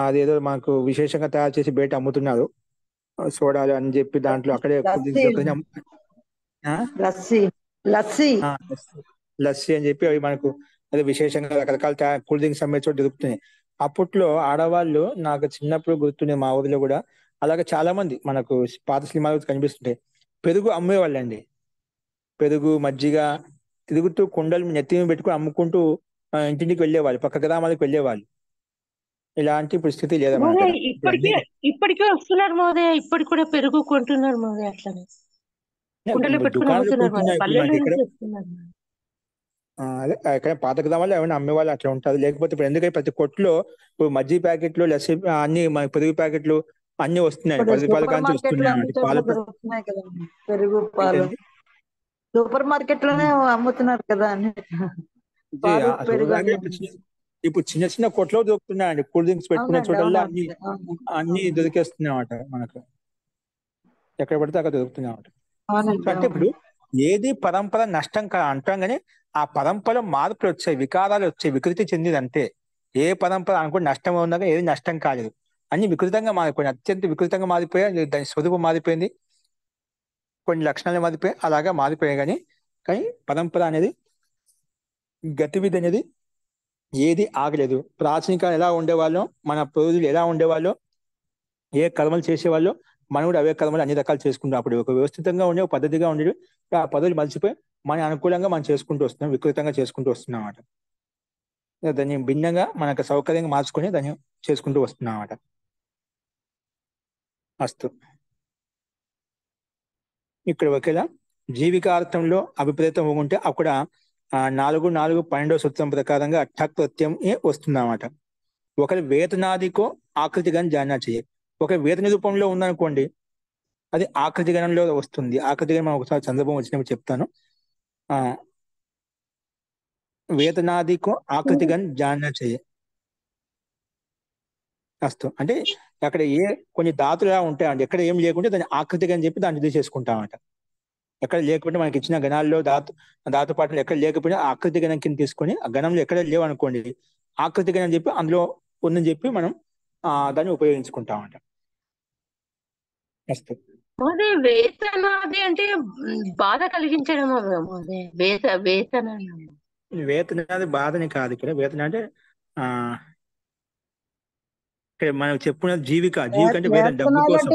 అదేదో మనకు విశేషంగా తయారు చేసి బయట అమ్ముతున్నారు. సోడాలు అని చెప్పి దాంట్లో అక్కడే లస్సీ లస్సీ లస్సీ లస్సీ అని చెప్పి అవి మనకు అదే విశేషంగా రకరకాల కూల్ డ్రింక్స్ అమ్మే చోట దొరుకుతున్నాయి. అప్పట్లో ఆడవాళ్ళు నాకు చిన్నప్పుడు గుర్తున్నాయి, మా ఊరిలో కూడా అలాగే చాలా మంది మనకు పాత సినిమాలు కనిపిస్తుంటాయి, పెరుగు అమ్మేవాళ్ళండి. పెరుగు మజ్జిగ తిరుగుతూ కుండలు నెత్తి మీద పెట్టుకుని అమ్ముకుంటూ ఇంటింటికి వెళ్ళేవాళ్ళు, పక్క గ్రామాలకు వెళ్ళేవాళ్ళు. ఇలాంటి పరిస్థితి లేదా మన మోదయ్య దగ్గర. ఇప్పటికే వస్తున్నారు మోదయ్య, ఇప్పటికి కూడా పెరుగు కొంటున్నారు మోదయ్య, అట్లనే కుండలో పెట్టుకుని దుకాణాలు అమ్ముతున్నారు కూర్చున్నాయి ఇప్పుడు పల్లెల్లో మనకి ఇక్కడ. నుంచి వస్తున్నారు. అదే ఇక్కడ పాత గ్రామాల్లో ఏమైనా అమ్మేవాళ్ళు అట్లా ఉంటుంది. లేకపోతే ఇప్పుడు ఎందుకంటే ప్రతి కొట్లో ఇప్పుడు మజ్జి ప్యాకెట్లు, లస్సీ అన్ని పెరుగు ప్యాకెట్లు అన్ని వస్తున్నాయి, 10 రూపాయల సూపర్ కాంచి మార్కెట్ లో వస్తున్నాయి. అన్ని చోట్ల దొరుకుతున్నాయి కదండి పెరుగు పాలు. ఏంటండి? సూపర్ మార్కెట్ లోనే అమ్ముతున్నారు కదా అన్ని పాలు పెరుగు అన్ని. ఇప్పుడు చిన్న చిన్న కొట్లో దొరుకుతున్నాయండి, కూల్ డ్రింక్స్ పెట్టుకునే అవునండి, చోటల్లా అవునండి, అన్ని దొరికేస్తున్నాయి అన్నమాట. మనకు ఎక్కడ పడితే అక్కడ దొరుకుతున్నాయి అన్నమాట. అవునండి, అంటే ఇప్పుడు ఏది పరంపర నష్టం అంటాం, కానీ ఆ పరంపర మార్పులు వచ్చాయి, వికారాలు వచ్చాయి, వికృతి చెందింది అంతే. ఏ పరంపర అనుకుంటే నష్టం ఉందాక ఏది నష్టం కాలేదు, అన్ని వికృతంగా మారిపోయింది, అత్యంత వికృతంగా మారిపోయాయి. దాని స్వరూపం మారిపోయింది, కొన్ని లక్షణాలు మారిపోయాయి, అలాగా మారిపోయాయి. కానీ పరంపర అనేది, గతివిధి అనేది ఏది ఆగలేదు. ప్రాచీన కాలం ఎలా ఉండేవాళ్ళం, మన పూర్వీకులు ఎలా ఉండేవాళ్ళో, ఏ కర్మలు చేసేవాళ్ళు, మనం కూడా అవే కర్మలు అన్ని రకాలు చేసుకుంటాం. అప్పుడు ఒక వ్యవస్థితంగా ఉండే, ఒక పద్ధతిగా ఉండేది. ఆ పద్ధతులు మర్చిపోయి మన అనుకూలంగా మనం చేసుకుంటూ వస్తున్నాం, వికృతంగా చేసుకుంటూ వస్తున్నాం అన్నమాట. దాన్ని భిన్నంగా మనకు సౌకర్యంగా మార్చుకొని దాన్ని చేసుకుంటూ వస్తున్నాం అన్నమాట. అస్తు ఇక్కడ ఒకేలా జీవికార్థంలో అభిప్రేతం ఉంటే అక్కడ 4-4-12 సూత్రం ప్రకారంగా ఠక్ ప్రత్యయం వస్తుందన్నమాట. ఒకరి వేతనాదికో ఆకృతి గణం జానా చేయాలి. ఒక వేతన రూపంలో ఉందనుకోండి, అది ఆకృతి గణంలో వస్తుంది. ఆకృతి గణం ఒకసారి సందర్భం వచ్చినప్పుడు చెప్తాను. వేతనాదికో ఆకృతి గణం జానా చేయాలి. అస్తు అంటే అక్కడ కొన్ని ధాతులు ఎలా ఉంటాయండి, ఎక్కడ ఏం లేకుంటే దాన్ని ఆకృతిగా అని చెప్పి దాన్ని తీసేసుకుంటామంట. ఎక్కడ లేకపోతే మనకి ఇచ్చిన గణాల్లో ధాతు పాటలు ఎక్కడ లేకపోయినా ఆకృతి గణం కింద తీసుకొని, ఆ గణంలో ఎక్కడ లేవనుకోండి ఆకృతి గణం చెప్పి అందులో ఉందని చెప్పి మనం దాన్ని ఉపయోగించుకుంటామంట. అస్తు వేతనాది అంటే బాధ కలిగించడం వేతనాది బాధని కాదు. ఇక్కడ వేతన అంటే మనం చెప్పుకున్నది జీవిక అంటే వేతన, డబ్బు కోసం.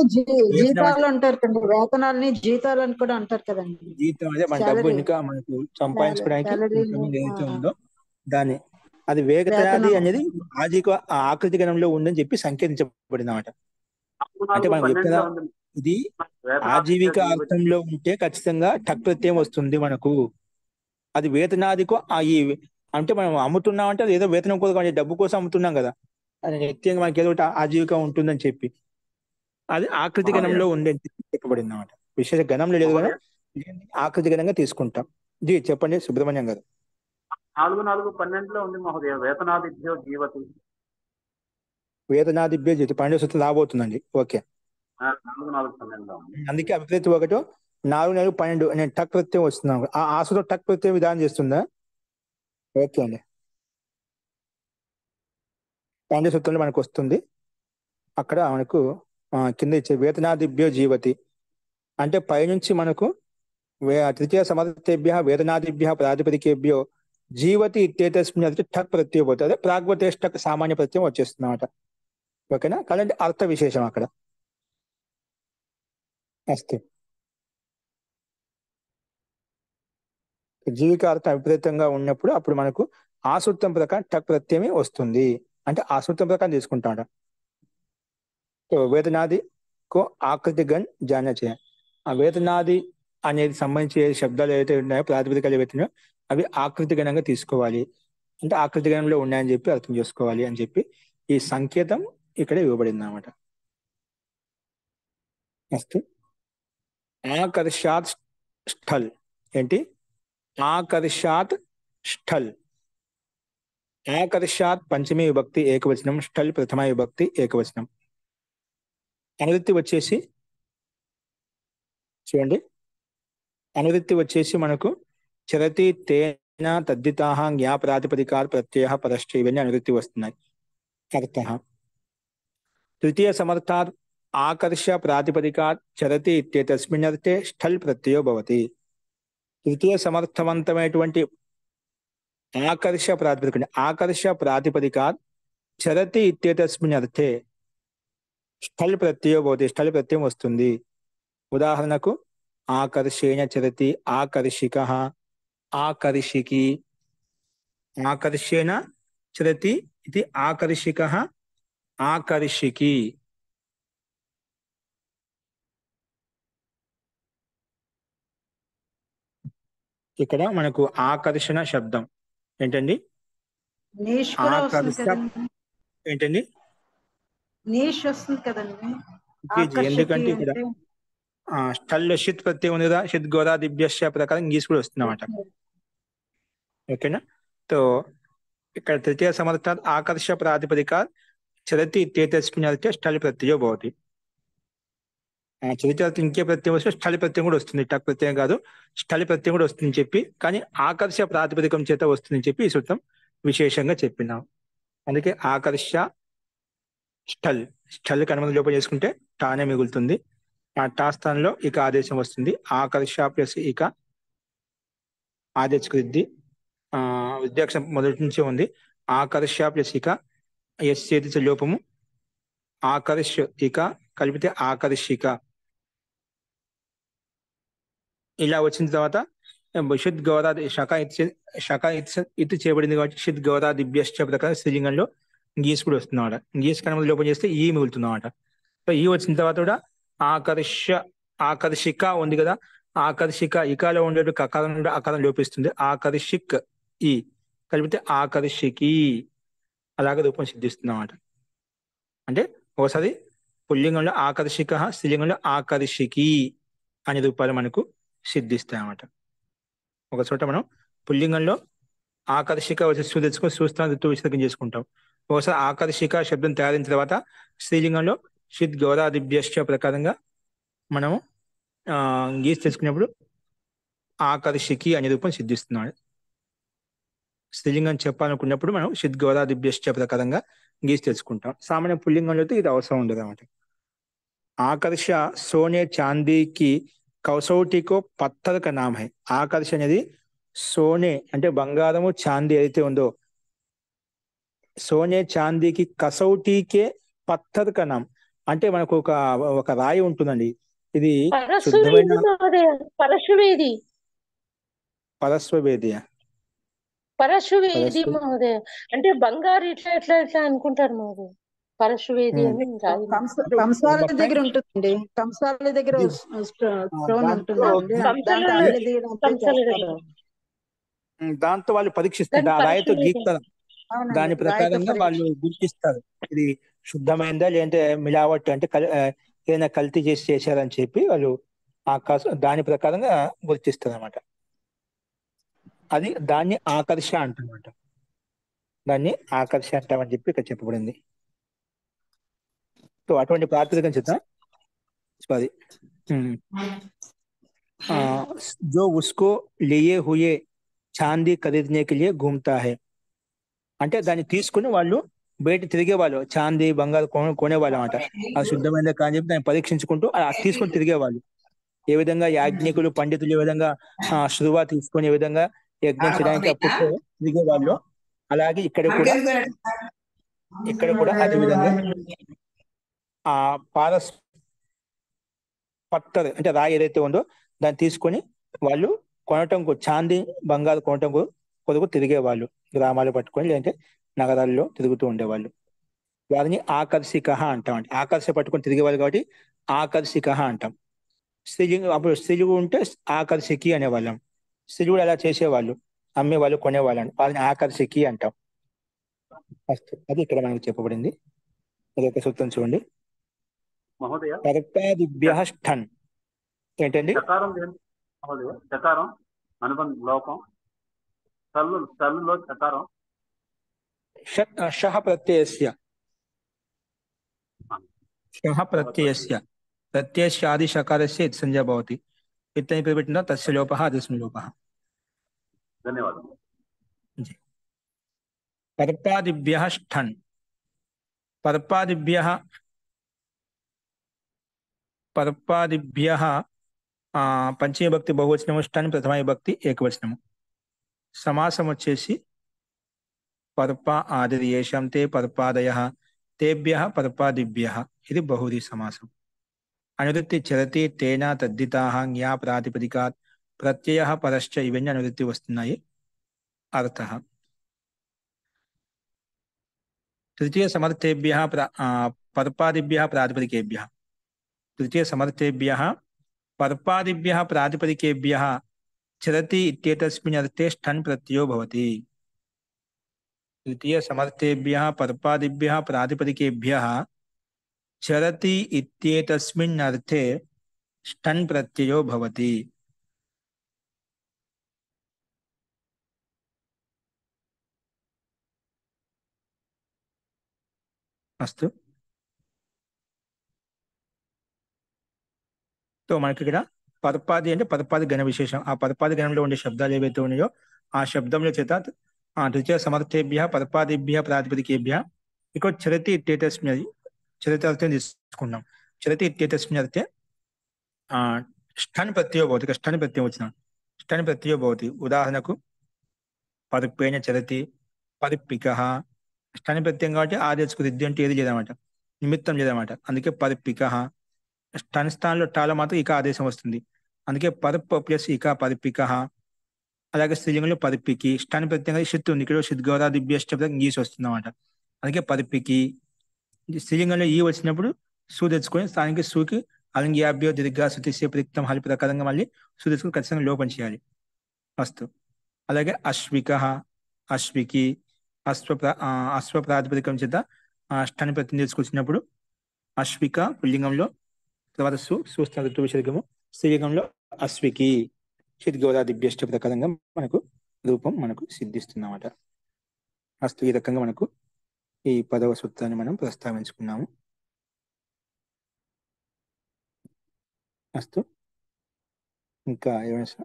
జీతాలు అంటారు కదండి, వేతనాలని జీతాలు అని కూడా అంటారు కదండి. జీతం అదే మన డబ్బు ఇంకా మనకు సంపాదించుకోవడానికి ఏదైతే ఉందో దాన్ని, అది వేతనాది అనేది ఆకృతి గణంలో ఉందని చెప్పి సంకేతించబడింది అన్నమాట. అంటే మనం ఎప్పుడైనా ఇది ఆజీవిక అర్థంలో ఉంటే ఖచ్చితంగా టక్ ప్రత్యయం వస్తుంది మనకు. అది వేతనాదికో అంటే మనం అమ్ముతున్నాం అంటే అది ఏదో వేతనం కోసం, డబ్బు కోసం అమ్ముతున్నాం కదా, అది నిత్యంగా మనకి ఏదో ఆజీవిక ఉంటుందని చెప్పి అది ఆకృతి గణంలో ఉందని చెప్పబడింది అన్నమాట. విశేష గణంలో లేదు కానీ ఆకృతి గణంగా తీసుకుంటాం. చెప్పండి సుబ్రహ్మణ్యం గారు. 4-4-12 ఉంది మహోదయ. వేతనాదిభ్యో జీవతి. వేతనాదిభ్యో జీవతి 12 సూత్రం రాబోతుందండి. ఓకే, 4-4-12 అందుకే అభిప్రేతం 1 4-4-12 నేను టక్ ప్రత్యయం వస్తున్నాను. ఆ సూత్రం టక్ ప్రత్యయం విధానం చేస్తుందా? ఓకే అండి, 12 సూత్రంలో మనకు వస్తుంది. అక్కడ మనకు కింద ఇచ్చే వేతనాదిభ్యో జీవతి అంటే పైనుంచి మనకు తృతీయ సమర్థేభ్య వేతనాదిభ్య ప్రాతిపదికేభ్యో జీవతి ఇత్యేతస్మిన్ అది ఠక్ ప్రత్యయం పోతుంది. అదే ప్రాగ్వతేష్టక్ సామాన్య ప్రత్యయం వచ్చేస్తుంది అన్నమాట. ఓకేనా, కాబట్టి అర్థ విశేషం అక్కడ. అస్తు జీవికార్థం విపరీతంగా ఉన్నప్పుడు అప్పుడు మనకు ఆ సూత్రం ప్రకారం టక్ ప్రత్యయమే వస్తుంది. అంటే ఆ సూత్రం ప్రకారం తీసుకుంటాడ. వేతనాది కో ఆకృతి గణ్ జాన చేయాలి. ఆ వేతనాది అనేది సంబంధించి శబ్దాలు ఏవైతే ఉన్నాయో ప్రాతిపదికలు ఏవైతున్నాయో అవి ఆకృతి గణంగా తీసుకోవాలి. అంటే ఆకృతి గణంలో ఉన్నాయని చెప్పి అర్థం చేసుకోవాలి అని చెప్పి ఈ సంకేతం ఇక్కడ ఇవ్వబడింది అన్నమాట. అస్తు ఆకర్షాత్ స్థల్ ఏంటి? ఆకర్షాత్ స్థల్. ఆకర్షాత్ పంచమీ విభక్తి ఏకవచనం, స్థల్ ప్రథమ విభక్తి ఏకవచనం. అనువృత్తి వచ్చేసి చూడండి, అనువృత్తి వచ్చేసి మనకు చరతి తేన తద్దితాహ జ్ఞా ప్రాతిపదికార్ ప్రత్యయ పరశ్చ ఇవన్నీ అనువృత్తి వస్తున్నాయి. అర్థః తృతీయ సమర్థాత్ ఆకర్ష ప్రాతిపదికాత్ చరతి ఇత్యేతస్మిన్నర్థే ష్ఠల్ ప్రత్యయో భవతి. తృతీయ సమర్థవంతమైనటువంటి ఆకర్ష ప్రాతిపదికాత్ చరతి ఇత్యేతస్మిన్ అర్థే ష్ఠల్ ప్రత్యయో భవతి. ష్ఠల్ ప్రత్యయం వస్తుంది. ఉదాహరణకు ఆకర్షేణ చరతి ఆకర్షికః ఆకర్షికి. ఆకర్షేణ చరతి ఇది ఆకర్షికః ఆకర్షికి. ఇక్కడ మనకు ఆకర్షణ శబ్దం ఏంటండి? నీష్ కూడా వస్తుంది ఆకర్ష కదండి. ఏంటండి? నీష్ వస్తుంది కదండి. జీ, ఆకర్షకి ఎందుకంటే ఇక్కడ అంటే స్థల్ షిత్ ప్రత్యయం ఉంది కదా, షిత్ గోరా దివ్యస్య ప్రకారం ఇంగ్లీష్ కూడా వస్తుందన్నమాట. ఓకేనా? తో ఇక్కడ తృతీయ సమర్థాత్ ఆకర్ష ప్రాతిపదిక చరతి ఇత్యేతస్మిన్ అర్థే ష్ఠల్ ప్రత్యయో భవతి. చరిత్ర ఇంకే ప్రత్యయం వస్తే స్థలి ప్రత్యయం కూడా వస్తుంది. టక్ ప్రత్యయం కాదు, స్థలి ప్రత్యయం కూడా వస్తుందని చెప్పి, కానీ ఆకర్ష ప్రాతిపదికం చేత వస్తుందని చెప్పి ఈ సూత్రం విశేషంగా చెప్పినాం. అందుకే ఆకర్ష స్థల్ స్థల్కి అనుమతి లోపం చేసుకుంటే టానే మిగులుతుంది. ఆ టా స్థానంలో ఇక ఆదేశం వస్తుంది. ఆకర్ష ప్లస్ ఇక ఆదేశ వృద్ధి విద్యాక్షరం మొదటి నుంచే ఉంది. ఆకర్ష ప్లస్ ఇక ఎస్ చేతి లోపము ఆకర్ష ఇక కలిపితే ఆకర్షిక. ఇలా వచ్చిన తర్వాత షిద్ గౌరా శక ఇతి చేయబడింది కాబట్టి షిద్ గౌరా దివ్యశ్చ ప్రకారం స్త్రీలింగంలో గీస్ కూడా వస్తుంది అన్నమాట. గీస్ కనుమతి లోపం చేస్తే ఈ మిగులుతుంది అన్నమాట. సో ఈ వచ్చిన తర్వాత కూడా ఆకర్షిక ఉంది కదా, ఆకర్షిక ఇకాలో ఉండే అకారం నుండి అకారం లోపిస్తుంది. ఆకర్షిక్ ఈ కలిపితే ఆకర్షికి. అలాగే రూపం సిద్ధిస్తుంది అన్నమాట. అంటే ఒకసారి పుల్లింగంలో ఆకర్షిక, స్త్రీలింగంలో ఆకర్షికి అనే రూపాలు మనకు సిద్ధిస్తాయి అన్నమాట. ఒక చోట మనం పుల్లింగంలో ఆకర్షిక వచ్చి తెచ్చుకొని చూస్తాం, ఋతు విసర్గం చేసుకుంటాం. ఒకసారి ఆకర్షిక శబ్దం తయారైన తర్వాత స్త్రీలింగంలో షిద్ గౌరా దివ్యశ్చ ప్రకారంగా మనము గీసి తెచ్చుకునేప్పుడు ఆకర్షికి అనే రూపం సిద్ధిస్తున్నాడు. స్త్రీలింగం చెప్పాలనుకున్నప్పుడు మనం షిద్ గౌరా దివ్యశ్చ ప్రకారంగా గీసి తెచ్చుకుంటాం. సామాన్య పుల్లింగంలో అయితే ఇది అవసరం ఉండదు అన్నమాట. ఆకర్ష సోనే చాందీకి కౌసౌటికో పత్తర్ కా నామ్ హై. ఆకర్ష అనేది సోనే అంటే బంగారము, చాందీ ఏదైతే ఉందో సోనే చాందీకి కసౌటీకే పత్తర్ కా నామ్ అంటే మనకు ఒక రాయి ఉంటుందండి. ఇది శుద్ధమైన పరశువేది పరస్వవేది పరశువేది మహోదయ. అంటే బంగారు ఇట్లా ఇట్లా ఇట్లా అనుకుంటారు మహోదయ. పరశువేది అని రాయి. కంసాల దగ్గర ఉంటుందండి. కంసాల దగ్గర స్టోన్ ఉంటుందండి. దాంతో వాళ్ళు పరీక్షిస్తారు. ఆ రాయితో గీస్తారు. దాని ప్రకారంగా వాళ్ళు గుర్తిస్తారు ఇది శుద్ధమైందా లేదంటే మిలావట్ అంటే ఏదైనా కల్తీ చేశారని చెప్పి వాళ్ళు దాని ప్రకారంగా గుర్తిస్తారు అన్నమాట. అది దాన్ని ఆకర్ష అంటామన్నమాట. దాన్ని ఆకర్ష అంటామని చెప్పి ఇక్కడ చెప్పబడింది. సో అటువంటి ప్రాతిపదికం చేద్దాం. సారీ जो उसको लिए हुए चांदी खरीदने के लिए घूमता है అంటే దాన్ని తీసుకుని వాళ్ళు బయట తిరిగే వాళ్ళు, చాందీ బంగారు కొనేవాళ్ళు అనమాట. అది శుద్ధమైనది కానీ చెప్పి దాన్ని పరీక్షించుకుంటూ తీసుకొని తిరిగేవాళ్ళు. ఏ విధంగా యాజ్ఞికులు పండితులు ఏ విధంగా శృవా తీసుకొని ఏ విధంగా యజ్ఞం చేయడానికి అప్పుడు తిరిగేవాళ్ళు, అలాగే ఇక్కడ కూడా అదే విధంగా ఆ పారస్ పత్తర్ అంటే రాయి ఏదైతే ఉందో దాన్ని తీసుకొని వాళ్ళు కొనటం చాందీ బంగారు కొనటం కొరకు తిరిగేవాళ్ళు. గ్రామాలు పట్టుకొని లేదంటే నగరాల్లో తిరుగుతూ ఉండేవాళ్ళు. వారిని ఆకర్షిక అంటాం. అంటే ఆకర్ష పట్టుకొని తిరిగేవాళ్ళు కాబట్టి ఆకర్షిక అంటాం. స్త్రీలింగం అప్పుడు స్త్రీలు ఉంటే ఆకర్షికి అనేవాళ్ళం. స్త్రీలు కూడా అలా చేసేవాళ్ళు, అమ్మేవాళ్ళు కొనేవాళ్ళని, వారిని ఆకర్షికి అంటాం. అది ఇక్కడ మనకు చెప్పబడింది. అదొక సూత్రం చూడండి. కర్తాదిభ్యః ఏంటండి? చకారం అనుబంధ లోపం సల్లులో చకారం షః ప్రత్యయస్య ఆది షకారస్య ఇతి సంజ్ఞా భవతి. ఇత్తని పేరు పెట్టిన తస్య లోపః అదస్మిన్ లోపః. ధన్యవాదాలు. పర్పాదిభ్యః ష్ఠన్. పర్పాదిభ్యః పంచమీ భక్తి బహువచనము, ష్ఠన్ ప్రథమ విభక్తి ఏకవచనము. సమాసం వచ్చేసి పర్ప ఆదిరి ఏషాం తే పర్పాదయః తేభ్యః పర్పాదిభ్యః. ఇది బహువ్రీహి సమాసం. అనువృత్తి చరతి తేన తద్దితాః జ్ఞా ప్రాతిపదికాత్ ప్రత్యయః పరశ్చ ఇవన్నీ అనువృత్తి వస్తున్నాయి. అర్థః తృతీయ సమర్థేభ్యః పర్పాదిభ్యః ప్రాతిపదికేభ్యః. తృతీయ సమర్థేభ్యః పర్పాదిభ్యః ప్రాతిపదికేభ్యః చరతి ఇత్యేతస్మిన్ అర్థే ష్ఠన్ ప్రత్యయో భవతి. తృతీయ సమర్థేభ్యః పర్పాదిభ్యః ప్రాతిపదికేభ్యః చరతి ఇత్యేతస్మిన్ అర్థే ష్ఠన్ ప్రత్యయో భవతి. అస్తు. సో మనకి ఇక్కడ పర్పాది అంటే పర్పాది గణ విశేషం. ఆ పర్పాది గణంలో ఉండే శబ్దాలు ఏవైతే ఉన్నాయో ఆ శబ్దముల చేత ద్వితీయ సమర్థేభ్య పర్పాదిభ్య ప్రాతిపదికేభ్య ఇక్కడ చరతి ఇత్యేతస్మిన్ చరిత అర్థం తీసుకున్నాం. చరతి ఇత్యేతస్మిన్ అర్థే ష్ఠన్ ప్రత్యయో భవతి. ష్ఠన్ ప్రత్యయం వచ్చిన ష్ఠన్ ప్రత్యయో భవతి. ఉదాహరణకు పరుపేణ చరతి, పరిప్పికః. ష్ఠన్ ప్రత్యయం కాబట్టి ఆదేశకు రిద్ధి అంటే ఏది లేదన్నమాట, నిమిత్తం లేదన్నమాట. అందుకే పరిప్పికః. ష్ఠన్ స్థానంలో టాలో మాత్రం ఇక ఆదేశం వస్తుంది. అందుకే పరుప్ ప్లస్ ఇక పరిప్పికః. అలాగే స్త్రీలింగంలో పరిప్పికి. ష్ఠన్ ప్రత్యయంగా షిత్ ఉంది, ఇక్కడ షిత్ గౌరాదిభ్య గీసి వస్తుంది అన్నమాట. అందుకే పరిప్పికి. స్త్రీలింగంలో ఈ వచ్చినప్పుడు సు తెచ్చుకొని స్థానికి సుకి అలింగ్యాభ్యో దీర్ఘ సుతిస్య ప్రయుక్తం హలి ప్రకారంగా మళ్ళీ సు తెచ్చుకొని ఖచ్చితంగా లోపం చేయాలి. అస్తు. అలాగే అశ్వికః, అశ్వికి. అశ్వ ప్రాతిపదికం చేత ష్ఠన్ ప్రత్యయం తీసుకొచ్చినప్పుడు అశ్విక పుల్లింగంలో, తర్వాత సుస్థ విసర్గము, స్త్రీలింగంలో అశ్వికి. షిత్ గౌరాదిభ్యష్ట ప్రకారంగా మనకు రూపం మనకు సిద్ధిస్తుందన్నమాట. అస్తు. ఈ రకంగా మనకు ఈ 10వ సూత్రాన్ని మనం ప్రస్తావించుకున్నాము. అస్తు. ఇంకా ఏమైనా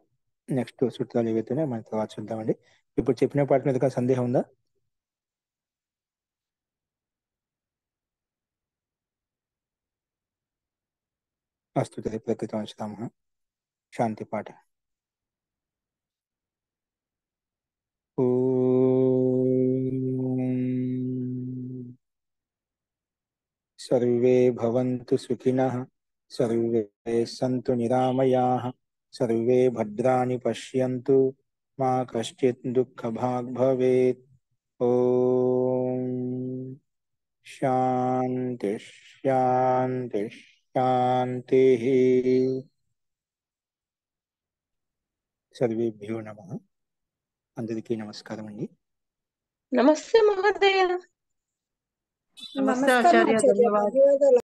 నెక్స్ట్ సూత్రాలు ఏవైతే మనం తర్వాత చూద్దామండి. ఇప్పుడు చెప్పిన పాట మీద సందేహం ఉందా? అస్తు. ప్రకృతం శాంతి పాట. సర్వే భవంతు సుఖినః, సర్వే సంతు నిరామయాః, సర్వే భద్రాణి పశ్యంతు, మా కశ్చిత్ దుఃఖభాగ్ భవేత్. ఓం శాంతి శాంతి శాంతి. సర్వేభ్యో నమః. అందరికీ నమస్కారం అండి. నమస్తే మహోదయ. నమస్తే ఆచార్య, ధన్యవాదాలు.